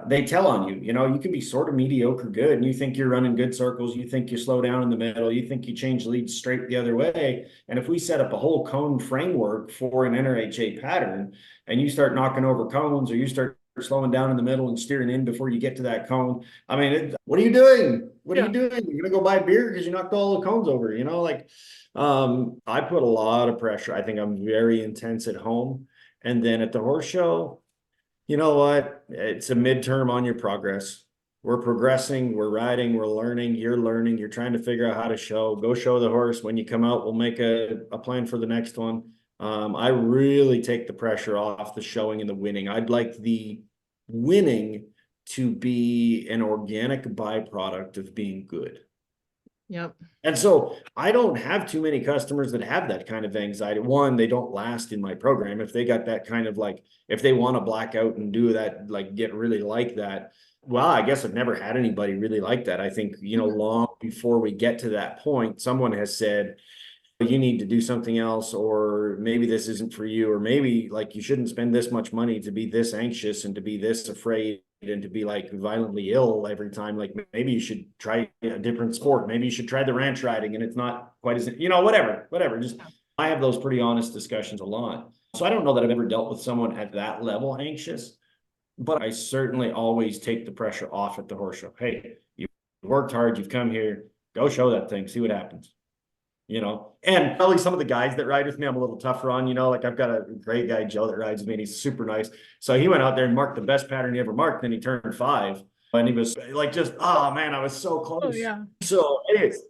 they tell on you, you can be sort of mediocre good, and you think you're running good circles. You think you slow down in the middle. You think you change leads straight the other way. And if we set up a whole cone framework for an NRHA pattern, and you start knocking over cones, or you start slowing down in the middle and steering in before you get to that cone, I mean, what are you doing? What are you doing? You're gonna go buy beer because you knocked all the cones over, like I put a lot of pressure. I think I'm very intense at home. And then at the horse show, you know what? It's a midterm on your progress. We're progressing, we're riding, we're learning, you're trying to figure out how to go show the horse. When you come out, we'll make a plan for the next one. I really take the pressure off the showing and the winning. I'd like the winning to be an organic byproduct of being good. Yep. And so I don't have too many customers that have that kind of anxiety. One, they don't last in my program. If they got that kind of if they want to black out and do that, get really like that. Well, I guess I've never had anybody really like that. I think, long before we get to that point, someone has said, you need to do something else, or maybe this isn't for you, or maybe you shouldn't spend this much money to be this anxious and to be this afraid and to be violently ill every time. Maybe you should try a different sport. Maybe you should try the ranch riding, and it's not quite as, whatever. Just, I have those pretty honest discussions a lot. So I don't know that I've ever dealt with someone at that level anxious, but I certainly always take the pressure off at the horse show. Hey, you worked hard, you've come here, go show that thing, see what happens. And probably some of the guys that ride with me, I'm a little tougher on, I've got a great guy, Joe, that rides with me, and he's super nice. So he went out there and marked the best pattern he ever marked. Then he turned 5, and he was oh man, I was so close. Oh, yeah. So anyways,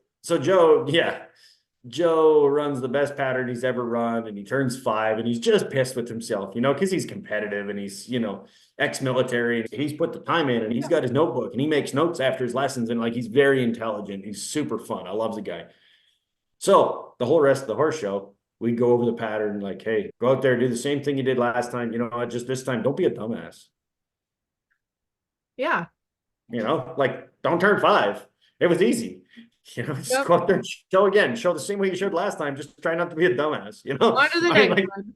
Joe runs the best pattern he's ever run, and he turns 5, and he's just pissed with himself, because he's competitive, and he's, ex-military, and he's put the time in, and he's got his notebook, and he makes notes after his lessons, and he's very intelligent. He's super fun. I love the guy. So the whole rest of the horse show, we go over the pattern, hey, go out there, do the same thing you did last time. Just this time, don't be a dumbass. Yeah. Don't turn 5. It was easy. Just go out there and show again. Show the same way you showed last time. Just try not to be a dumbass. On to the next one.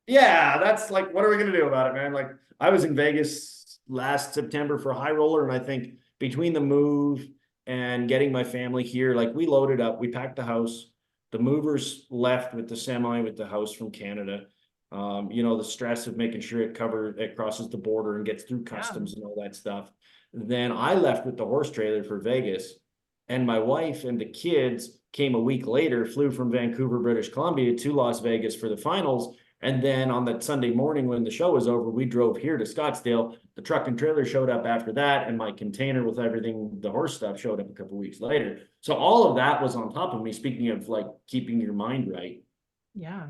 Yeah, that's what are we gonna do about it, man? I was in Vegas last September for High Roller, and I think between the move and getting my family here, we loaded up, we packed the house, the movers left with the semi with the house from Canada. The stress of making sure it crosses the border and gets through customs and all that stuff. Then I left with the horse trailer for Vegas, and my wife and the kids came a week later, flew from Vancouver, British Columbia to Las Vegas for the finals. And then on that Sunday morning when the show was over, we drove here to Scottsdale. The truck and trailer showed up after that, and my container with everything, the horse stuff, showed up a couple of weeks later. So all of that was on top of me. Speaking of keeping your mind right. Yeah.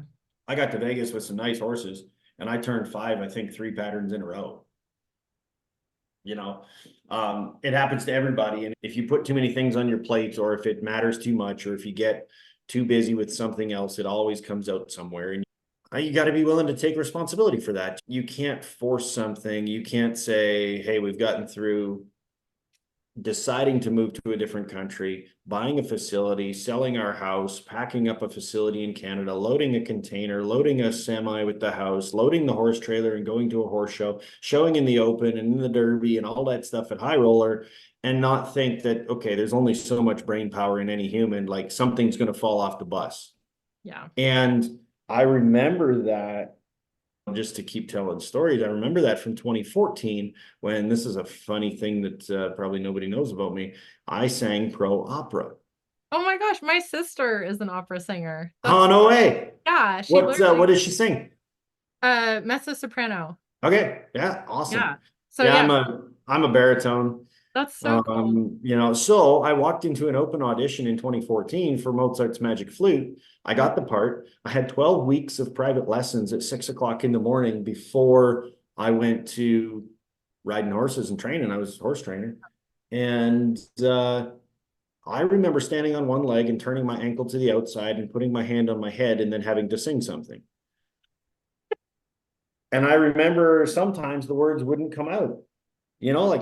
I got to Vegas with some nice horses, and I turned 5, I think 3 patterns in a row. It happens to everybody. And if you put too many things on your plate, or if it matters too much, or if you get too busy with something else, it always comes out somewhere. And you got to be willing to take responsibility for that. You can't force something. You can't say, hey, we've gotten through deciding to move to a different country, buying a facility, selling our house, packing up a facility in Canada, loading a container, loading a semi with the house, loading the horse trailer and going to a horse show, showing in the open and in the Derby and all that stuff at High Roller, and not think that, okay, there's only so much brain power in any human, something's going to fall off the bus. Yeah. And I remember that, just to keep telling stories, I remember that from 2014, when, this is a funny thing that probably nobody knows about me, I sang pro opera. Oh my gosh, my sister is an opera singer. Oh, no way. Yeah. What does she sing? Mezzo soprano. Okay. Yeah. Awesome. Yeah. So I'm a baritone. That's so cool. So I walked into an open audition in 2014 for Mozart's Magic Flute. I got the part. I had 12 weeks of private lessons at 6 o'clock in the morning before I went to riding horses and training. I was a horse trainer. And I remember standing on one leg and turning my ankle to the outside and putting my hand on my head and then having to sing something. And I remember sometimes the words wouldn't come out.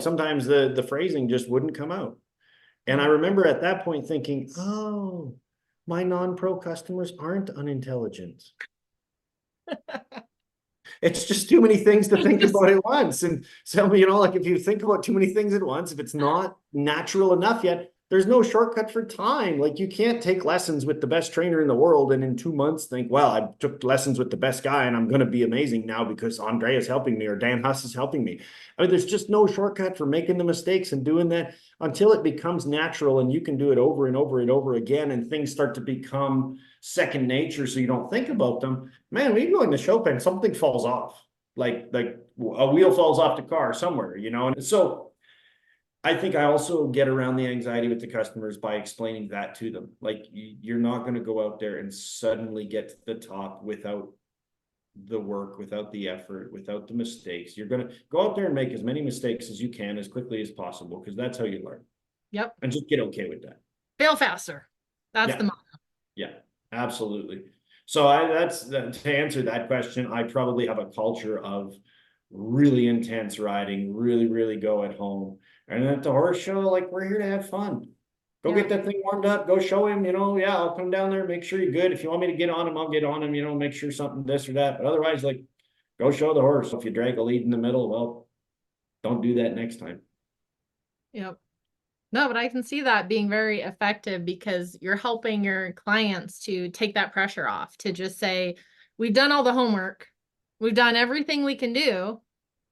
Sometimes the phrasing just wouldn't come out. And I remember at that point thinking, oh, my non-pro customers aren't unintelligent. It's just too many things to think about at once. And so, like if you think about too many things at once, if it's not natural enough yet, there's no shortcut for time. Like you can't take lessons with the best trainer in the world and in 2 months think, well, I took lessons with the best guy and I'm going to be amazing now because Andre is helping me or Dan Huss is helping me. I mean, there's just no shortcut for making the mistakes and doing that until it becomes natural and you can do it over and over and over again and things start to become second nature so you don't think about them. Man, when you go in the show pen, something falls off. Like a wheel falls off the car somewhere, And so I think I also get around the anxiety with the customers by explaining that to them. Like you're not going to go out there and suddenly get to the top without the work, without the effort, without the mistakes. You're going to go out there and make as many mistakes as you can as quickly as possible because that's how you learn. Yep. And just get okay with that. Fail faster. That's the motto. Yeah, absolutely. So to answer that question, I probably have a culture of really intense riding, really, really go at home. And at the horse show, like we're here to have fun. Go get that thing warmed up, go show him, I'll come down there, make sure you're good. If you want me to get on him, I'll get on him, make sure something this or that. But otherwise, like go show the horse. If you drag a lead in the middle, well, don't do that next time. Yep. No, but I can see that being very effective because you're helping your clients to take that pressure off, to just say, we've done all the homework. We've done everything we can do.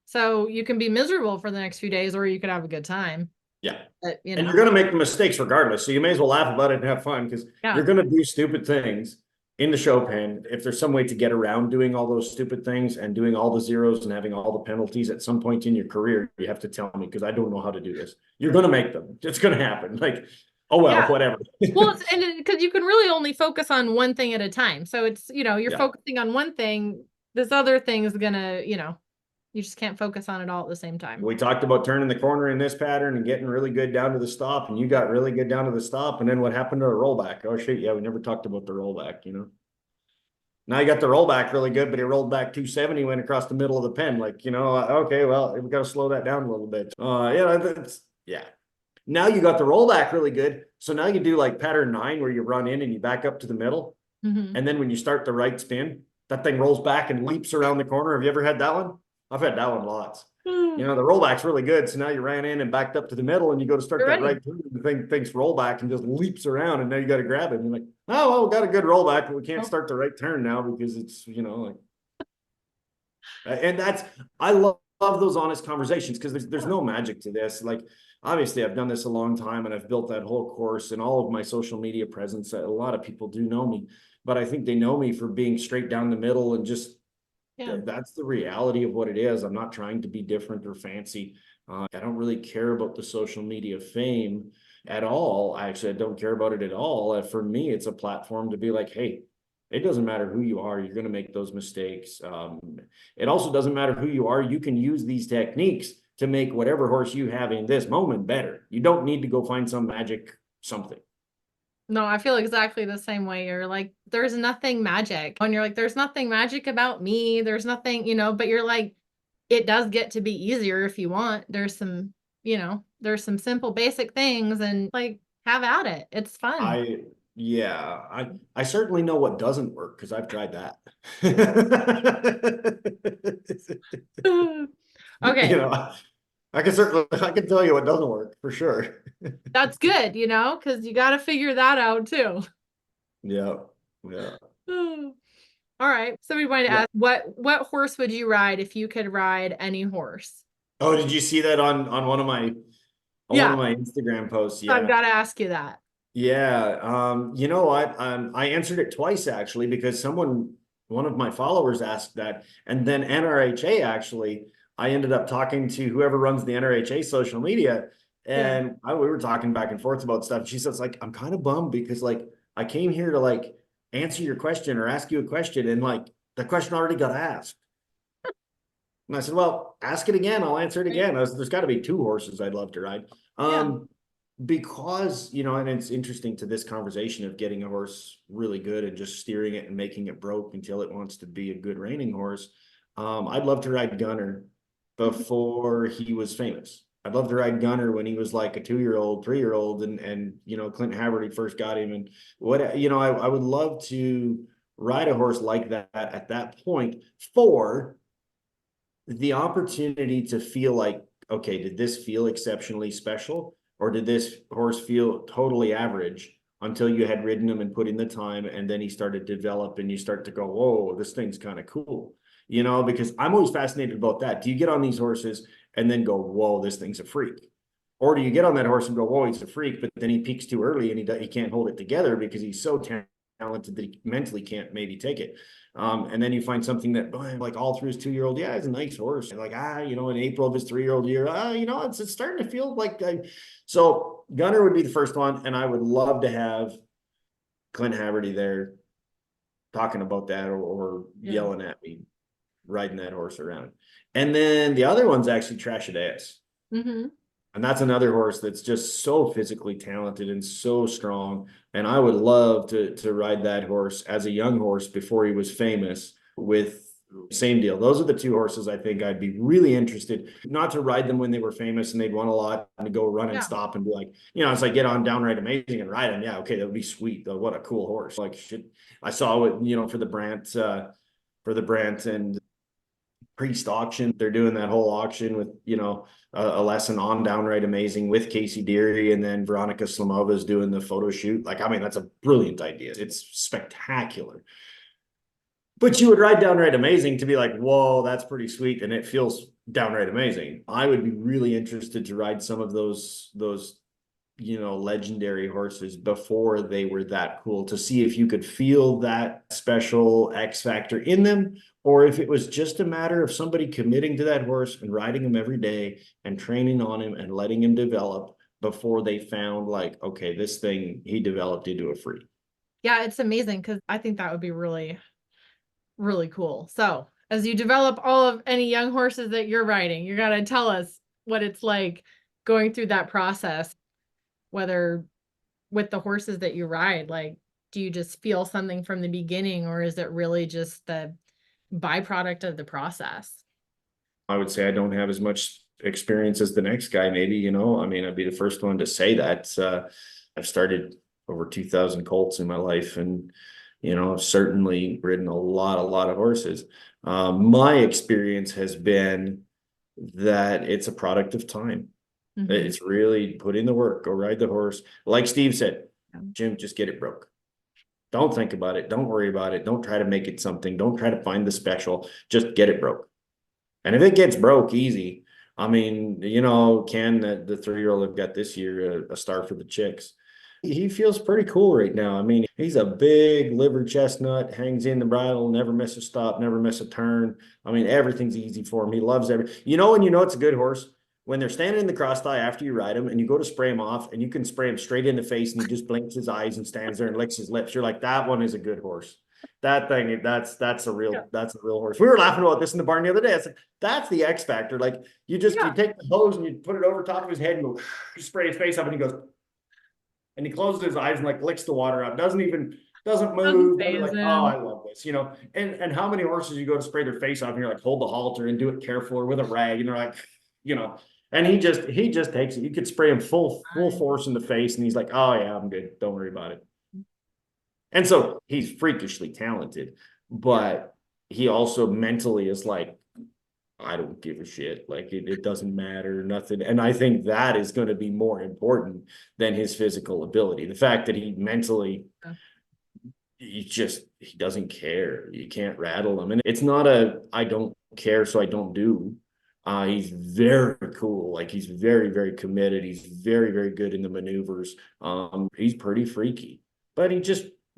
So you can be miserable for the next few days, or you could have a good time. Yeah. But, and you're going to make the mistakes regardless. So you may as well laugh about it and have fun because you're going to do stupid things in the show pen. If there's some way to get around doing all those stupid things and doing all the zeros and having all the penalties at some point in your career, you have to tell me because I don't know how to do this. You're going to make them. It's going to happen. Like, oh, well, whatever. Well, and because you can really only focus on one thing at a time. So it's, you're focusing on one thing. This other thing is going to, you just can't focus on it all at the same time. We talked about turning the corner in this pattern and getting really good down to the stop, and you got really good down to the stop. And then what happened to the rollback? Oh, shit. Yeah, we never talked about the rollback, Now you got the rollback really good, but he rolled back 270, went across the middle of the pen. Like, okay, well, we got to slow that down a little bit. Now you got the rollback really good. So now you do like pattern 9 where you run in and you back up to the middle. Mm-hmm. And then when you start the right spin, that thing rolls back and leaps around the corner. Have you ever had that one? I've had that one lots. The rollback's really good. So now you ran in and backed up to the middle and you go to start that right turn, the thing's rollback and just leaps around and now you got to grab it. And you're like, oh, well, we got a good rollback, but we can't start the right turn now because it's, and I love those honest conversations because there's no magic to this. Like, obviously I've done this a long time and I've built that whole course and all of my social media presence. A lot of people do know me, but I think they know me for being straight down the middle and just, that's the reality of what it is. I'm not trying to be different or fancy. I don't really care about the social media fame at all. I don't care about it at all. For me, it's a platform to be like, hey, it doesn't matter who you are. You're going to make those mistakes. It also doesn't matter who you are. You can use these techniques to make whatever horse you have in this moment better. You don't need to go find some magic something. No, I feel exactly the same way. You're like, there's nothing magic. And you're like, there's nothing magic about me. There's nothing, but you're like, it does get to be easier if you want. There's some, there's some simple basic things and like have at it. It's fun. I certainly know what doesn't work because I've tried that. Okay. I can tell you what doesn't work for sure. That's good, because you got to figure that out too. Yeah. All right. So we wanted to ask, what horse would you ride if you could ride any horse? Oh, did you see that on one of my Instagram posts? Yeah. I've got to ask you that. Yeah. You know what? I answered it twice actually because one of my followers asked that, and then NRHA actually. I ended up talking to whoever runs the NRHA social media and we were talking back and forth about stuff. She says like, I'm kind of bummed because like, I came here to like answer your question or ask you a question. And like the question already got asked. And I said, well, ask it again. I'll answer it again. There's gotta be 2 horses I'd love to ride. Because, and it's interesting to this conversation of getting a horse really good and just steering it and making it broke until it wants to be a good reining horse. I'd love to ride Gunner before he was famous. I'd love to ride Gunner when he was like a 2-year-old, 3-year-old, and Clint Haverty first got him. And I would love to ride a horse like that at that point for the opportunity to feel like, okay, did this feel exceptionally special, or did this horse feel totally average until you had ridden him and put in the time, and then he started to develop and you start to go, whoa, this thing's kind of cool, you know, because I'm always fascinated about that. Do you get on these horses and then go, whoa, this thing's a freak? Or do you get on that horse and go, whoa, he's a freak, but then he peaks too early and he can't hold it together because he's so talented that he mentally can't maybe take it. And then you find something that, like, all through his 2-year-old, yeah, it's a nice horse. And like, you know, in April of his 3-year-old year, you know, it's starting to feel like, so Gunner would be the first one. And I would love to have Clint Haverty there talking about that, or yelling at me, riding that horse around. And then the other one's actually Trashadeus. Mm-hmm. And that's another horse that's just so physically talented and so strong. And I would love to ride that horse as a young horse before he was famous. With same deal. Those are the two horses I think I'd be really interested, not to ride them when they were famous and they'd won a lot, and to go run and stop and be like, you know, it's like, get on Downright Amazing and ride him. Yeah, okay, that would be sweet though. What a cool horse. Like, shit. I saw it, you know, for the Brandt and Priest auction. They're doing that whole auction with, you know, a lesson on Downright Amazing with Casey Deary, and then Veronica Slamova is doing the photo shoot. Like, I mean, that's a brilliant idea. It's spectacular. But you would ride Downright Amazing to be like, whoa, that's pretty sweet, and it feels downright amazing. I would be really interested to ride some of those, you know, legendary horses before they were that cool, to see if you could feel that special X factor in them, or if it was just a matter of somebody committing to that horse and riding him every day and training on him and letting him develop before they found, like, okay, this thing, he developed into a freak. Yeah, it's amazing, because I think that would be really, really cool. So as you develop all of any young horses that you're riding, you got to tell us what it's like going through that process, whether with the horses that you ride, like, do you just feel something from the beginning, or is it really just the byproduct of the process? I would say I don't have as much experience as the next guy, maybe, you know, I mean, I'd be the first one to say that. I've started over 2,000 colts in my life, and, you know, I've certainly ridden a lot of horses. My experience has been that it's a product of time. Mm-hmm. It's really put in the work, go ride the horse. Like Steve said, Jim, just get it broke. Don't think about it. Don't worry about it. Don't try to make it something. Don't try to find the special. Just get it broke. And if it gets broke easy, I mean, you know, Ken, the 3-year-old I've got this year, a star for the chicks, he feels pretty cool right now. I mean, he's a big liver chestnut, hangs in the bridle, never miss a stop, never miss a turn. I mean, everything's easy for him. He loves you know, and you know it's a good horse when they're standing in the cross tie after you ride him and you go to spray him off, and you can spray him straight in the face and he just blinks his eyes and stands there and licks his lips. You're like, that one is a good horse. That thing, that's a real horse. We were laughing about this in the barn the other day. I said, that's the X factor. Like, you take the hose and you put it over top of his head and go spray his face up, and he goes, and he closes his eyes and like licks the water up. Doesn't move. Like, oh, I love this, you know. And how many horses you go to spray their face off and you're like, hold the halter and do it careful, or with a rag, and they're like, you know. And he just takes it. You could spray him full force in the face, and he's like, oh yeah, I'm good. Don't worry about it. And so he's freakishly talented, but he also mentally is like, I don't give a shit. Like, it doesn't matter, nothing. And I think that is going to be more important than his physical ability. The fact that he mentally, he doesn't care. You can't rattle him. And it's not I don't care, so I don't do. He's very cool. Like, he's very, very committed. He's very, very good in the maneuvers. He's pretty freaky, but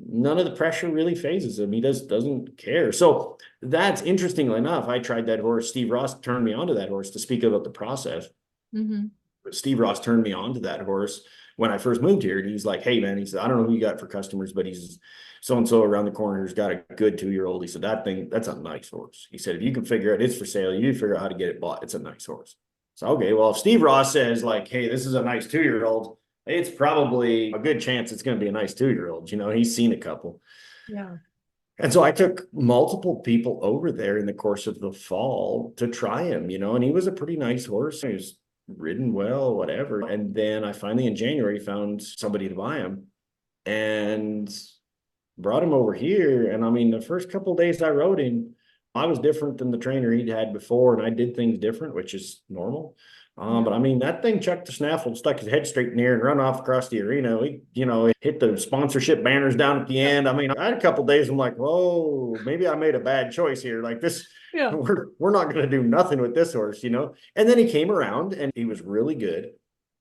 none of the pressure really phases him. He doesn't care. So that's, interestingly enough, I tried that horse. Steve Ross turned me onto that horse, to speak about the process. Mm-hmm. Steve Ross turned me on to that horse when I first moved here. And he's like, hey man, he said, I don't know who you got for customers, but he's so-and-so around the corner who's got a good 2-year-old. He said, that's a nice horse. He said, if you can figure out it's for sale, you figure out how to get it bought. It's a nice horse. So, okay, well, if Steve Ross says like, hey, this is a nice 2-year-old, it's probably a good chance it's going to be a nice 2-year-old. You know, he's seen a couple. Yeah. And so I took multiple people over there in the course of the fall to try him, you know, and he was a pretty nice horse. He was ridden well, whatever. And then I finally in January found somebody to buy him and brought him over here. And I mean, the first couple of days I rode him, I was different than the trainer he'd had before, and I did things different, which is normal. But I mean, that thing chucked the snaffle, stuck his head straight in the air and run off across the arena. We, hit the sponsorship banners down at the end. I mean, I had a couple days, I'm like, whoa, maybe I made a bad choice here. Like this, we're not going to do nothing with this horse, And then he came around and he was really good.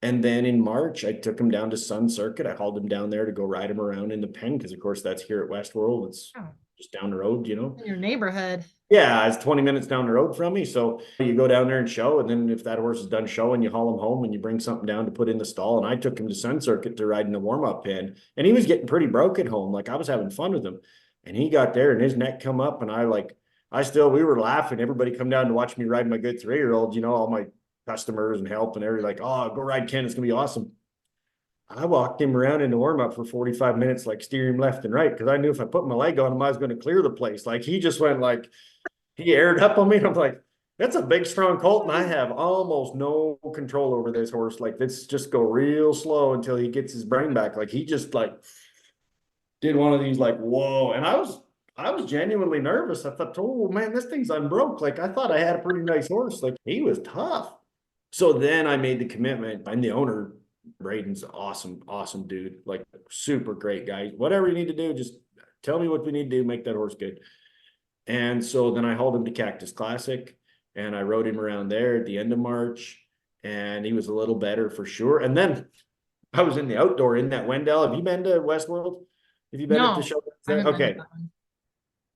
And then in March, I took him down to Sun Circuit. I hauled him down there to go ride him around in the pen because, of course, that's here at Westworld. It's just down the road, In your neighborhood. Yeah, it's 20 minutes down the road from me. So you go down there and show, and then if that horse is done showing, you haul him home and you bring something down to put in the stall. And I took him to Sun Circuit to ride in the warm-up pen, and he was getting pretty broke at home. Like I was having fun with him, and he got there and his neck come up, and we were laughing. Everybody come down to watch me ride my good 3-year-old, all my customers and help and everything, like, oh, go ride Ken, it's gonna be awesome. I walked him around in the warm-up for 45 minutes, like steering him left and right, because I knew if I put my leg on him, I was going to clear the place. Like he just went like, he aired up on me. And I'm like, that's a big, strong colt, and I have almost no control over this horse. Like, let's just go real slow until he gets his brain back. Like he just like did one of these like, whoa. And I was genuinely nervous. I thought, oh man, this thing's unbroke. Like I thought I had a pretty nice horse. Like he was tough. So then I made the commitment, and the owner, Braden's awesome, awesome dude, like super great guy. Whatever you need to do, just tell me what we need to do, make that horse good. And so then I hauled him to Cactus Classic, and I rode him around there at the end of March, and he was a little better for sure. And then I was in the outdoor in that Wendell. Have you been to Westworld? Have you been at the show? Okay.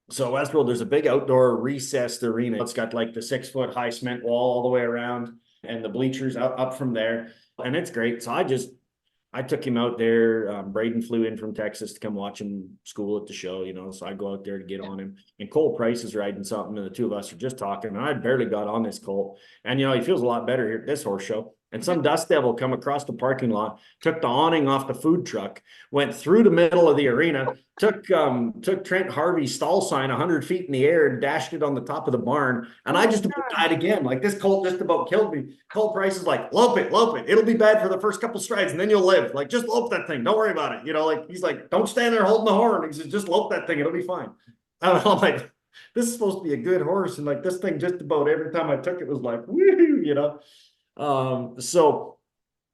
So Westworld, there's a big outdoor recessed arena. It's got like the 6-foot high cement wall all the way around, and the bleachers up from there. And it's great. So I took him out there. Braden flew in from Texas to come watch him school at the show, so I go out there to get on him. And Cole Price is riding something, and the two of us are just talking. And I barely got on this colt. And, he feels a lot better here at this horse show. And some dust devil come across the parking lot, took the awning off the food truck, went through the middle of the arena, took Trent Harvey's stall sign 100 feet in the air and dashed it on the top of the barn. And I just about died again. Like this colt just about killed me. Cole Price is like, lope it. It'll be bad for the first couple strides and then you'll live. Like just lope that thing. Don't worry about it. Like he's like, don't stand there holding the horn. He says, just lope that thing. It'll be fine. I'm like, this is supposed to be a good horse. And like this thing just about every time I took it was like, woohoo, So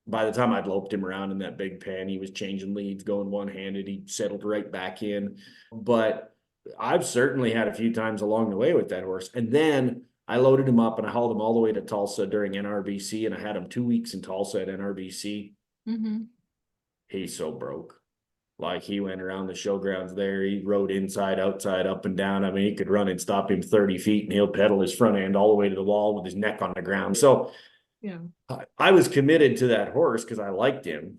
by the time I'd loped him around in that big pen, he was changing leads, going one-handed. He settled right back in. But I've certainly had a few times along the way with that horse. And then I loaded him up and I hauled him all the way to Tulsa during NRBC, and I had him 2 weeks in Tulsa at NRBC. Mm-hmm. He's so broke. Like he went around the showgrounds there. He rode inside, outside, up and down. I mean, he could run and stop him 30 feet and he'll pedal his front end all the way to the wall with his neck on the ground. So yeah, I was committed to that horse because I liked him,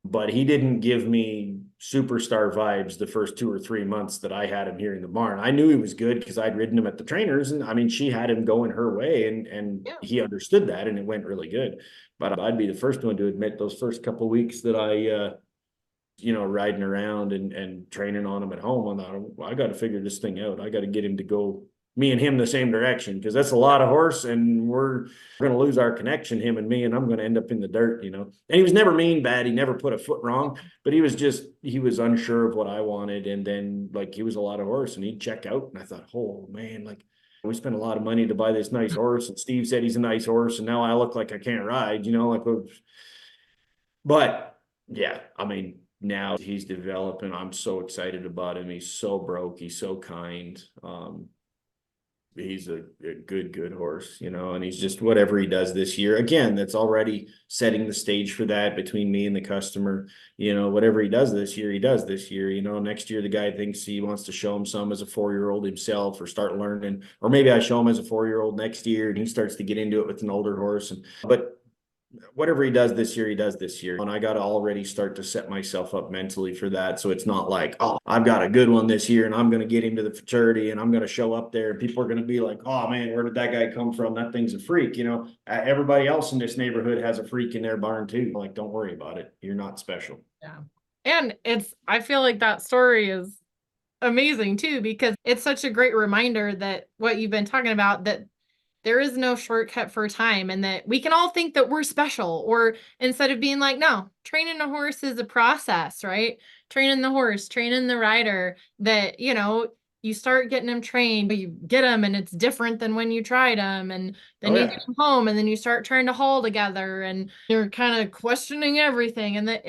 but he didn't give me superstar vibes the first 2 or 3 months that I had him here in the barn. I knew he was good because I'd ridden him at the trainers, and I mean, she had him going her way, and he understood that, and it went really good. But I'd be the first one to admit those first couple of weeks that I, riding around and training on him at home, I got to figure this thing out. I got to get him to go, me and him, the same direction, because that's a lot of horse, and we're going to lose our connection, him and me, and I'm going to end up in the dirt, And he was never mean bad. He never put a foot wrong, but he was unsure of what I wanted. And then like, he was a lot of horse and he'd check out. And I thought, oh man, like we spent a lot of money to buy this nice horse, and Steve said he's a nice horse, and now I look like I can't ride, but yeah, I mean, now he's developing. I'm so excited about him. He's so broke. He's so kind. He's a good horse, and he's just whatever he does this year. Again, that's already setting the stage for that between me and the customer. Whatever he does this year, he does this year. Next year, the guy thinks he wants to show him some as a 4-year-old himself or start learning, or maybe I show him as a 4-year-old next year and he starts to get into it with an older horse. But whatever he does this year, he does this year. And I got to already start to set myself up mentally for that. So it's not like, oh, I've got a good one this year and I'm going to get him to the futurity and I'm going to show up there and people are going to be like, oh man, where did that guy come from? That thing's a freak. Everybody else in this neighborhood has a freak in their barn too. Like, don't worry about it. You're not special. Yeah. And I feel like that story is amazing too, because it's such a great reminder that what you've been talking about, that there is no shortcut for time, and that we can all think that we're special, or instead of being like, no, training a horse is a process, right? Training the horse, training the rider, that, you start getting them trained, but you get them and it's different than when you tried them. And then you get them home and then you start trying to haul together and you're kind of questioning everything. And that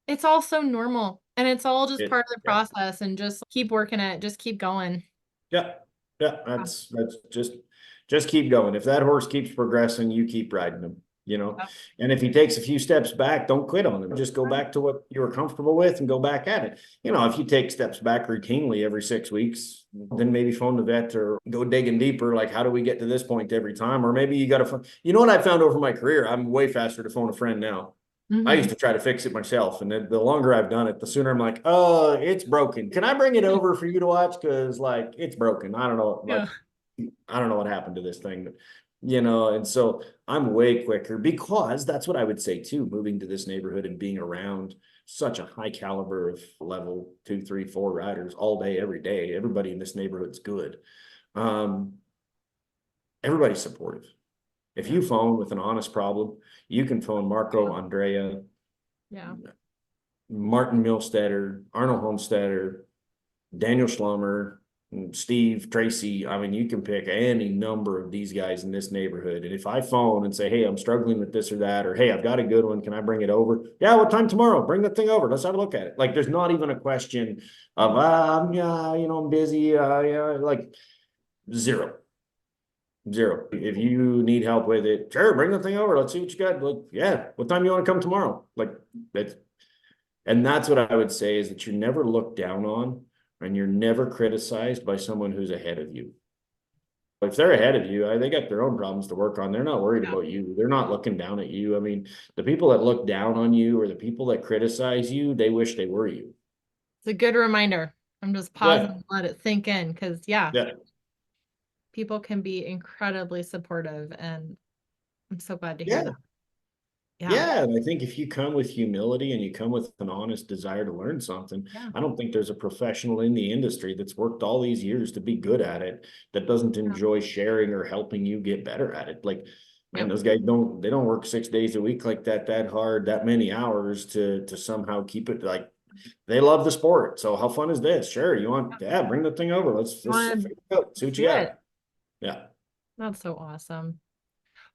it's all so normal and it's all just part of the process, and just keep working at it. Just keep going. Yeah. Yeah. That's just keep going. If that horse keeps progressing, you keep riding him, you know, and if he takes a few steps back, don't quit on him. Just go back to what you were comfortable with and go back at it. You know, if you take steps back routinely every 6 weeks, then maybe phone the vet or go digging deeper. Like, how do we get to this point every time? Or maybe you got to, you know what I found over my career? I'm way faster to phone a friend now. I used to try to fix it myself. And then the longer I've done it, the sooner I'm like, oh, it's broken. Can I bring it over for you to watch? Cause like, it's broken. I don't know. Like, I don't know what happened to this thing, but, you know, and so I'm way quicker, because that's what I would say too, moving to this neighborhood and being around such a high caliber of level 2, 3, 4 riders all day, every day. Everybody in this neighborhood's good. Everybody's supportive. If you phone with an honest problem, you can phone Marco, Andrea, Martin Milstetter, Arnold Homestetter, Daniel Schlummer, Steve, Tracy. I mean, you can pick any number of these guys in this neighborhood. And if I phone and say, hey, I'm struggling with this or that, or hey, I've got a good one, can I bring it over? Yeah, what time tomorrow? Bring that thing over. Let's have a look at it. Like, there's not even a question of, yeah, you know, I'm busy. Yeah, like zero. If you need help with it, sure, bring the thing over. Let's see what you got. Like, yeah, what time you want to come tomorrow? Like, that's what I would say, is that you're never looked down on and you're never criticized by someone who's ahead of you. If they're ahead of you, they got their own problems to work on. They're not worried about you. They're not looking down at you. I mean, the people that look down on you or the people that criticize you, they wish they were you. It's a good reminder. I'm just pausing and let it sink in, because people can be incredibly supportive, and I'm so glad to hear that. Yeah, and I think if you come with humility and you come with an honest desire to learn something, I don't think there's a professional in the industry that's worked all these years to be good at it that doesn't enjoy sharing or helping you get better at it. Like, man, those guys don't work 6 days a week like that hard, that many hours to somehow keep it. Like, they love the sport. So how fun is this? Sure, you want bring the thing over. Let's see what you got. Yeah. That's so awesome.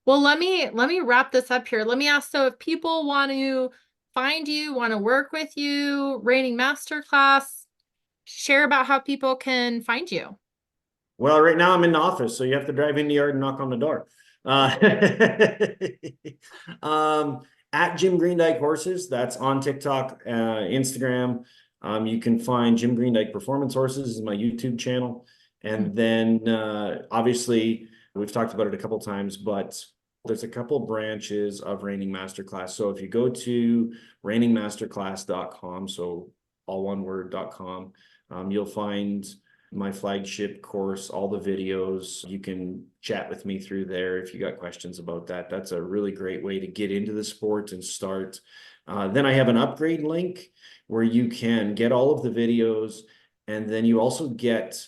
Well, let me wrap this up here. Let me ask, so if people want to find you, want to work with you, Reining Masterclass, share about how people can find you. Well, right now I'm in the office, so you have to drive in the yard and knock on the door. At Jim Greendyk Horses, that's on TikTok, Instagram. You can find Jim Greendyk Performance Horses is my YouTube channel. And then obviously we've talked about it a couple times, but there's a couple branches of Reining Masterclass. So if you go to reiningmasterclass.com, so all one word.com, you'll find my flagship course, all the videos. You can chat with me through there if you got questions about that. That's a really great way to get into the sport and start. Then I have an upgrade link where you can get all of the videos, and then you also get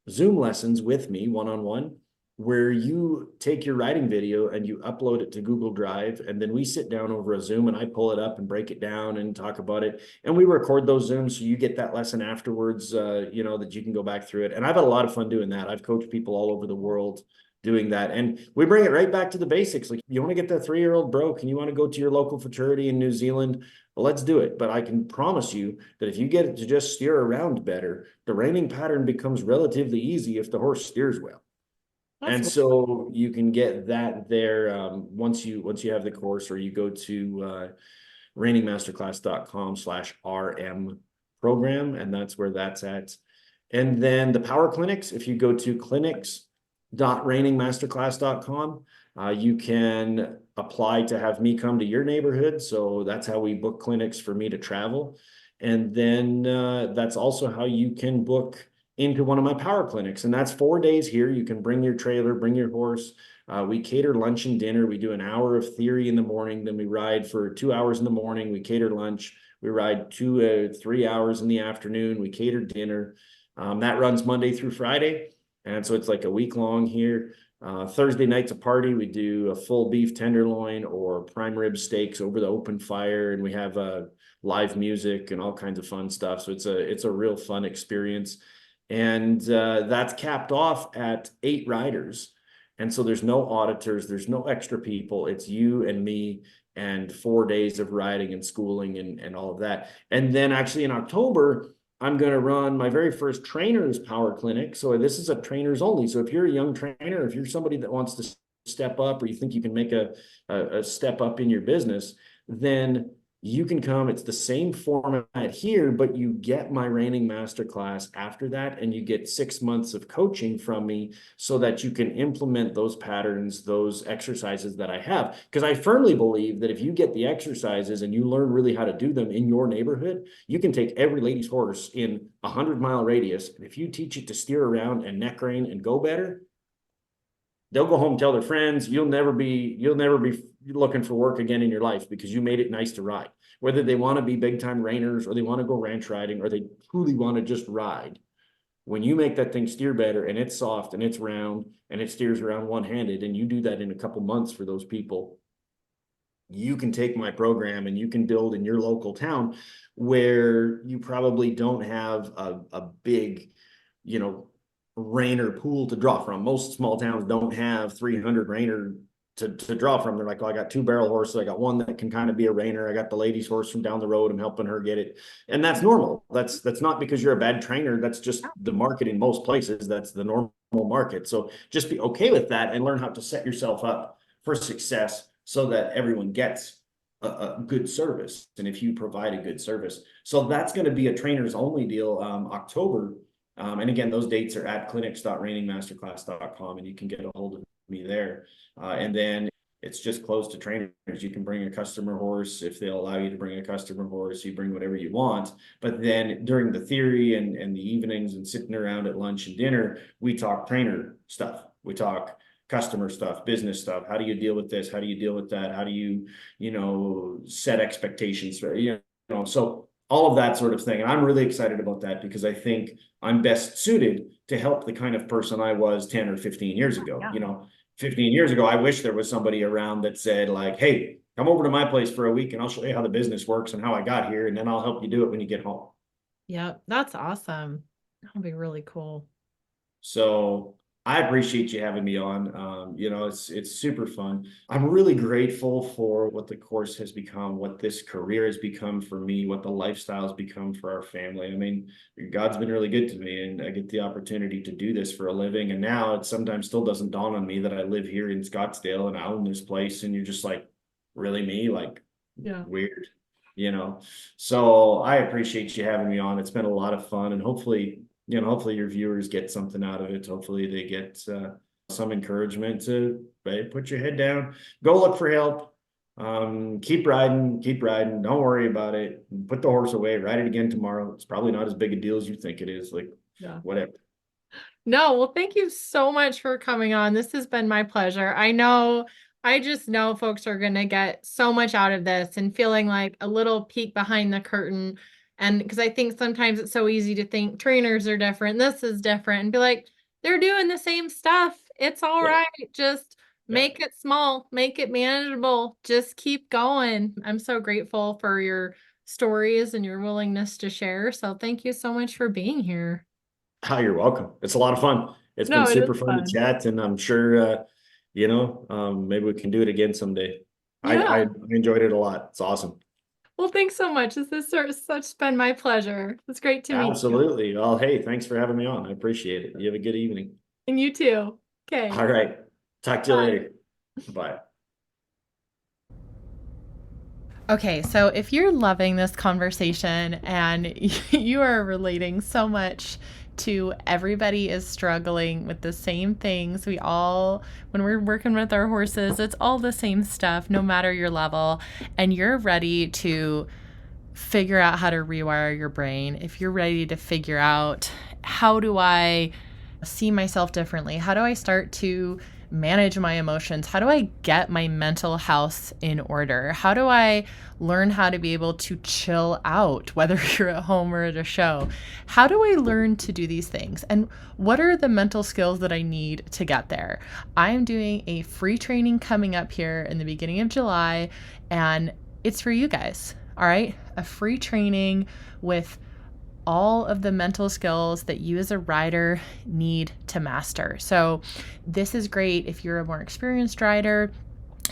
Zoom lessons with me one-on-one, where you take your riding video and you upload it to Google Drive, and then we sit down over a Zoom and I pull it up and break it down and talk about it. And we record those Zooms, so you get that lesson afterwards, you know, that you can go back through it. And I've had a lot of fun doing that. I've coached people all over the world doing that. And we bring it right back to the basics. Like, you want to get that 3-year-old broke and you want to go to your local fraternity in New Zealand, well, let's do it. But I can promise you that if you get it to just steer around better, the reining pattern becomes relatively easy if the horse steers well. And so you can get that there once you have the course, or you go to reiningmasterclass.com/RM program, and that's where that's at. And then the power clinics, if you go to clinics.reiningmasterclass.com, you can apply to have me come to your neighborhood. So that's how we book clinics for me to travel. And then that's also how you can book into one of my power clinics. And that's 4 days here. You can bring your trailer, bring your horse. We cater lunch and dinner. We do an hour of theory in the morning. Then we ride for 2 hours in the morning. We cater lunch. We ride 2 3 hours in the afternoon. We cater dinner. That runs Monday through Friday. And so it's like a week long here. Thursday night's a party. We do a full beef tenderloin or prime rib steaks over the open fire. And we have live music and all kinds of fun stuff. So it's a real fun experience. And that's capped off at 8 riders. And so there's no auditors, there's no extra people. It's you and me and 4 days of riding and schooling and all of that. And then actually in October, I'm going to run my very first trainers power clinic. So this is a trainers only. So if you're a young trainer, if you're somebody that wants to step up, or you think you can make a step up in your business, then you can come. It's the same format here, but you get my Reining Masterclass after that, and you get 6 months of coaching from me so that you can implement those patterns, those exercises that I have. Because I firmly believe that if you get the exercises and you learn really how to do them in your neighborhood, you can take every lady's horse in a 100-mile radius. And if you teach it to steer around and neck rein and go better, they'll go home and tell their friends. You'll never be looking for work again in your life because you made it nice to ride. Whether they want to be big time reiners or they want to go ranch riding or they truly want to just ride. When you make that thing steer better and it's soft and it's round and it steers around one-handed, and you do that in a couple months for those people, you can take my program and you can build in your local town where you probably don't have a big, reiner pool to draw from. Most small towns don't have 300 reiner to draw from. They're like, well, I got 2 barrel horses. I got one that can kind of be a reiner. I got the lady's horse from down the road. I'm helping her get it. And that's normal. That's not because you're a bad trainer. That's just the market in most places. That's the normal market. So just be okay with that and learn how to set yourself up for success so that everyone gets a good service. And if you provide a good service. So that's going to be a trainers only deal, October. And again, those dates are at clinics.reiningmasterclass.com, and you can get a hold of me there. And then it's just closed to trainers. You can bring a customer horse if they'll allow you to bring a customer horse. You bring whatever you want. But then during the theory and the evenings and sitting around at lunch and dinner, we talk trainer stuff. We talk customer stuff, business stuff. How do you deal with this? How do you deal with that? How do you, set expectations for, so all of that sort of thing. And I'm really excited about that because I think I'm best suited to help the kind of person I was 10 or 15 years ago. Yeah. 15 years ago, I wish there was somebody around that said like, hey, come over to my place for a week and I'll show you how the business works and how I got here. And then I'll help you do it when you get home. Yeah, that's awesome. That'll be really cool. So I appreciate you having me on. It's super fun. I'm really grateful for what the course has become, what this career has become for me, what the lifestyle has become for our family. I mean, God's been really good to me, and I get the opportunity to do this for a living. And now it sometimes still doesn't dawn on me that I live here in Scottsdale and I own this place. And you're just like, really me? Like, yeah, weird, So I appreciate you having me on. It's been a lot of fun, and hopefully your viewers get something out of it. Hopefully they get some encouragement to put your head down, go look for help, keep riding. Don't worry about it. Put the horse away, ride it again tomorrow. It's probably not as big a deal as you think it is. Whatever. No, well, thank you so much for coming on. This has been my pleasure. I just know folks are going to get so much out of this and feeling like a little peek behind the curtain. And because I think sometimes it's so easy to think trainers are different, this is different, and be like, they're doing the same stuff. It's all right. Just make it small, make it manageable. Just keep going. I'm so grateful for your stories and your willingness to share. So thank you so much for being here. Oh, you're welcome. It's a lot of fun. It's been super fun to chat, and I'm sure, maybe we can do it again someday. Yeah. I enjoyed it a lot. It's awesome. Well, thanks so much. This has such been my pleasure. It's great to meet you. Absolutely. Well, hey, thanks for having me on. I appreciate it. You have a good evening. And you too. Okay. All right. Talk to you later. Bye. Okay, so if you're loving this conversation and you are relating so much to everybody is struggling with the same things, when we're working with our horses, it's all the same stuff, no matter your level, and you're ready to figure out how to rewire your brain, if you're ready to figure out how do I see myself differently, how do I start to manage my emotions, how do I get my mental health in order, how do I learn how to be able to chill out, whether you're at home or at a show, how do I learn to do these things, and what are the mental skills that I need to get there? I'm doing a free training coming up here in the beginning of July, and it's for you guys. All right, a free training with all of the mental skills that you as a rider need to master. So this is great if you're a more experienced rider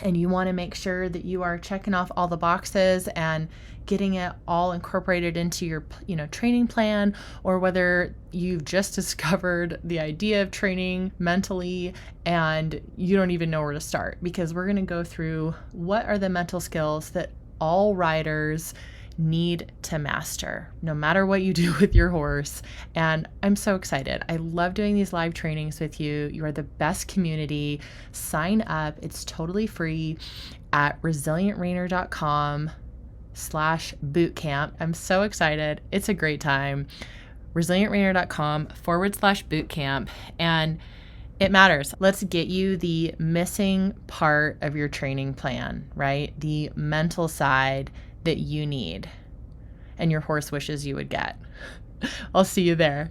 and you want to make sure that you are checking off all the boxes and getting it all incorporated into your, training plan, or whether you've just discovered the idea of training mentally and you don't even know where to start, because we're going to go through what are the mental skills that all riders need to master, no matter what you do with your horse. And I'm so excited. I love doing these live trainings with you. You are the best community. Sign up. It's totally free at resilientreiner.com/bootcamp. I'm so excited. It's a great time. resilientreiner.com/bootcamp. And it matters. Let's get you the missing part of your training plan, right? The mental side that you need and your horse wishes you would get. I'll see you there.